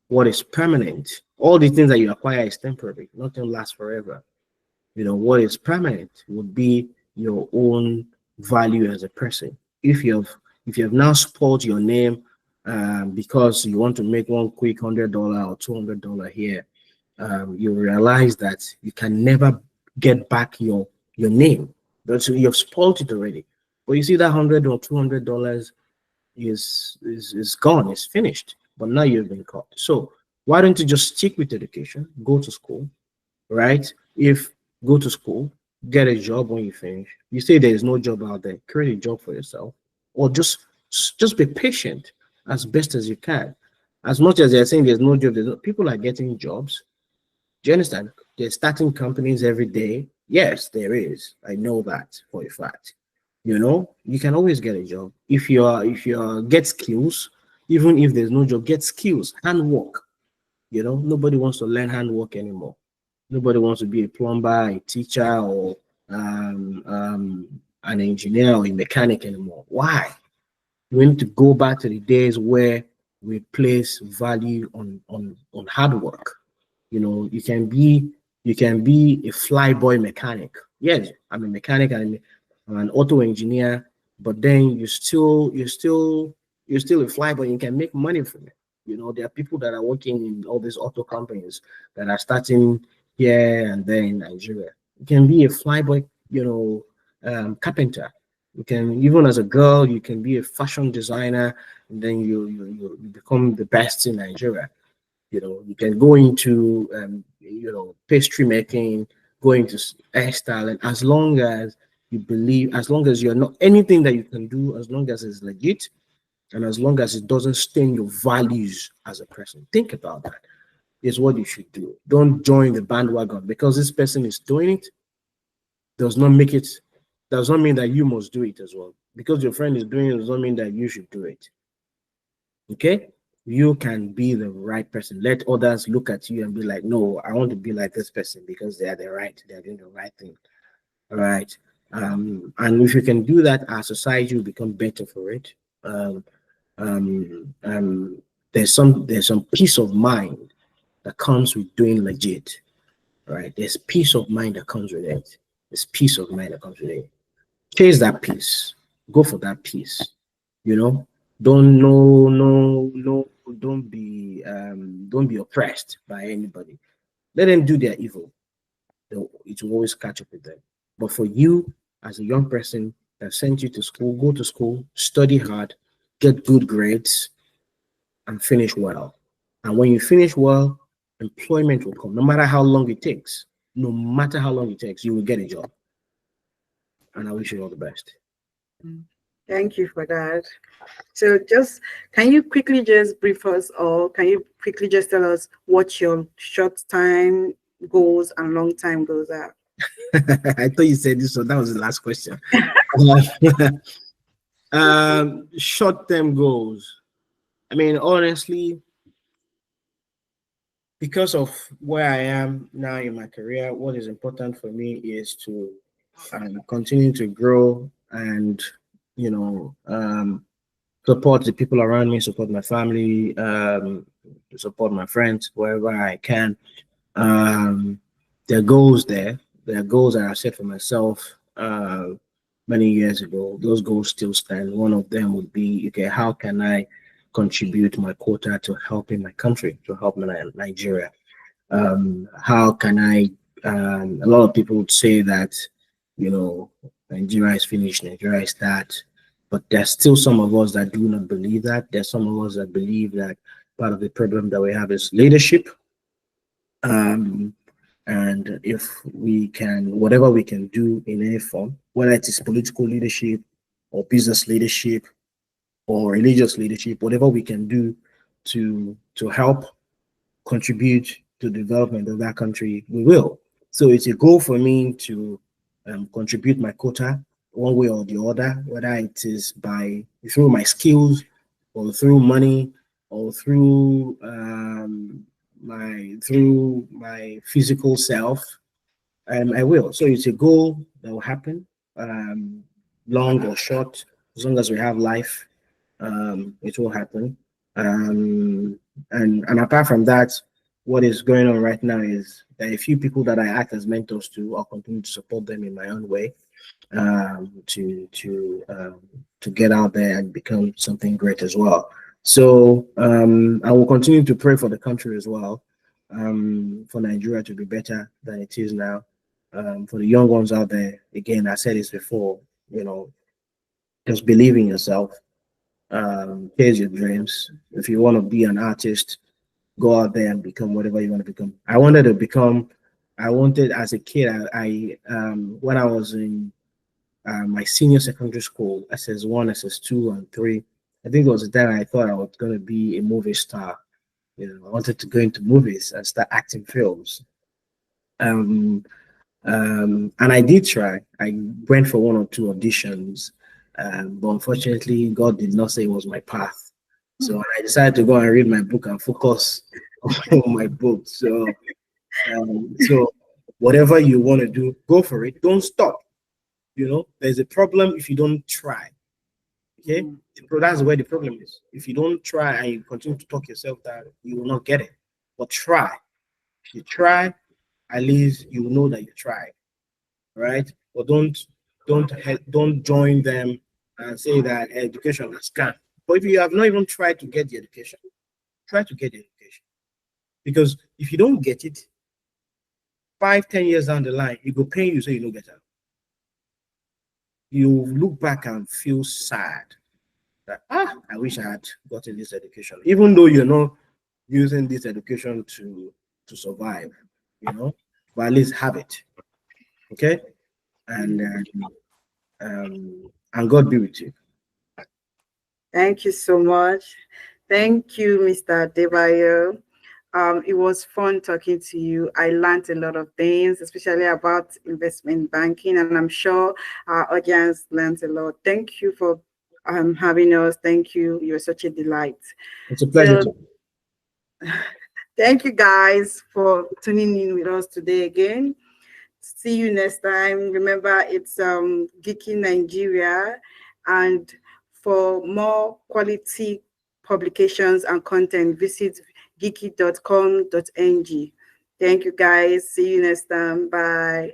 What is permanent, all the things that you acquire is temporary, nothing lasts forever. What is permanent would be your own value as a person. If you have now spoiled your name because you want to make one quick $100 or $200 here, you realize that you can never get back your name. But you've spoiled it already. But you see that $100 or $200 is gone, it's finished. But now you've been caught. So why don't you just stick with education, go to school, right? If go to school, get a job when you finish. You say there is no job out there, create a job for yourself, or just be patient as best as you can. As much as they're saying there's no job, people are getting jobs. Do you understand? They're starting companies every day. Yes, there is. I know that for a fact. You can always get a job if you get skills. Even if there's no job, get skills, handwork. Nobody wants to learn handwork anymore. Nobody wants to be a plumber, a teacher, or an engineer or a mechanic anymore. Why? We need to go back to the days where we place value on hard work. You can be a flyboy mechanic. Yes, I'm a mechanic and I'm an auto engineer, but then you're still a flyboy. You can make money from it. There are people that are working in all these auto companies that are starting here and there in Nigeria. You can be a flyboy, carpenter. You can, even as a girl, you can be a fashion designer, and then you become the best in Nigeria. You can go into pastry making, go into hairstyling, as long as you believe, as long as you're not anything that you can do, as long as it's legit, and as long as it doesn't stain your values as a person. Think about that. Is what you should do. Don't join the bandwagon because this person is doing it. Does not make it. Does not mean that you must do it as well. Because your friend is doing it does not mean that you should do it. Okay, you can be the right person. Let others look at you and be like, no, I want to be like this person because they are the right. They are doing the right thing. All right. And if you can do that, our society will become better for it. Um, um, um, there's some peace of mind that comes with doing legit, right? There's peace of mind that comes with it. There's peace of mind that comes with it. Chase that peace. Go for that peace. You know, don't no no no don't be oppressed by anybody. Let them do their evil. It will always catch up with them. But for you, as a young person that sent you to school, go to school, study hard, get good grades, and finish well. And when you finish well, employment will come. No matter how long it takes, no matter how long it takes, you will get a job. And I wish you all the best. Thank you for that. So just can you quickly just brief us, or can you quickly just tell us what your short time goals and long time goals are? I thought you said this, so that was the last question. Short-term goals. I mean, honestly, because of where I am now in my career, what is important for me is to continue to grow and, you know, support the people around me, support my family, support my friends wherever I can. Um, there are goals there. There are goals that I set for myself many years ago. Those goals still stand. One of them would be, okay, how can I contribute my quota to helping my country, to help Nigeria? How can I? A lot of people would say that, you know, Nigeria is finished, Nigeria is that, but there's still some of us that do not believe that. There's some of us that believe that part of the problem that we have is leadership. Um, and if we can, whatever we can do in any form, whether it is political leadership or business leadership or religious leadership, whatever we can do to help contribute to the development of that country, we will. So it's a goal for me to contribute my quota one way or the other, whether it is by through my skills or through money or through my physical self. I will. So it's a goal that will happen, um, long or short, as long as we have life, it will happen. And apart from that, what is going on right now is there are a few people that I act as mentors to. I'll continue to support them in my own way, to get out there and become something great as well. So I will continue to pray for the country as well, for Nigeria to be better than it is now. For the young ones out there, again, I said this before, you know, just believe in yourself, chase your dreams. If you want to be an artist, go out there and become whatever you want to become. I wanted as a kid, when I was in my senior secondary school, SS1, SS2, and 3, I think it was the time I thought I was going to be a movie star. You know, I wanted to go into movies and start acting films. Um, and I did try. I went for one or two auditions, but unfortunately, God did not say it was my path. So I decided to go and read my book and focus on my book. So whatever you want to do, go for it. Don't stop. You know, there's a problem if you don't try. Okay, that's where the problem is. If you don't try and you continue to talk yourself down, you will not get it. But try. If you try, at least you will know that you tried, right? But don't join them and say that education is scam. But if you have not even tried to get the education, try to get the education. Because if you don't get it, 5, 10 years down the line, it will pain you so you don't get it. You look back and feel sad that I wish I had gotten this education, even though you're not using this education to survive, you know, but at least have it. Okay. And And God be with you. Thank you so much. Thank you, Mr. Adebayo. It was fun talking to you. I learned a lot of things, especially about investment banking, and I'm sure our audience learned a lot. Thank you for having us. Thank you. You're such a delight. It's a pleasure. So, thank you guys for tuning in with us today again. See you next time. Remember, it's Geeky Nigeria, and for more quality publications and content, visit geeky.com.ng. Thank you guys. See you next time. Bye.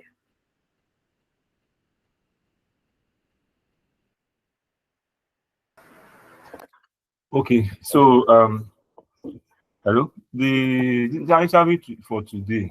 Okay, so hello. The interview for today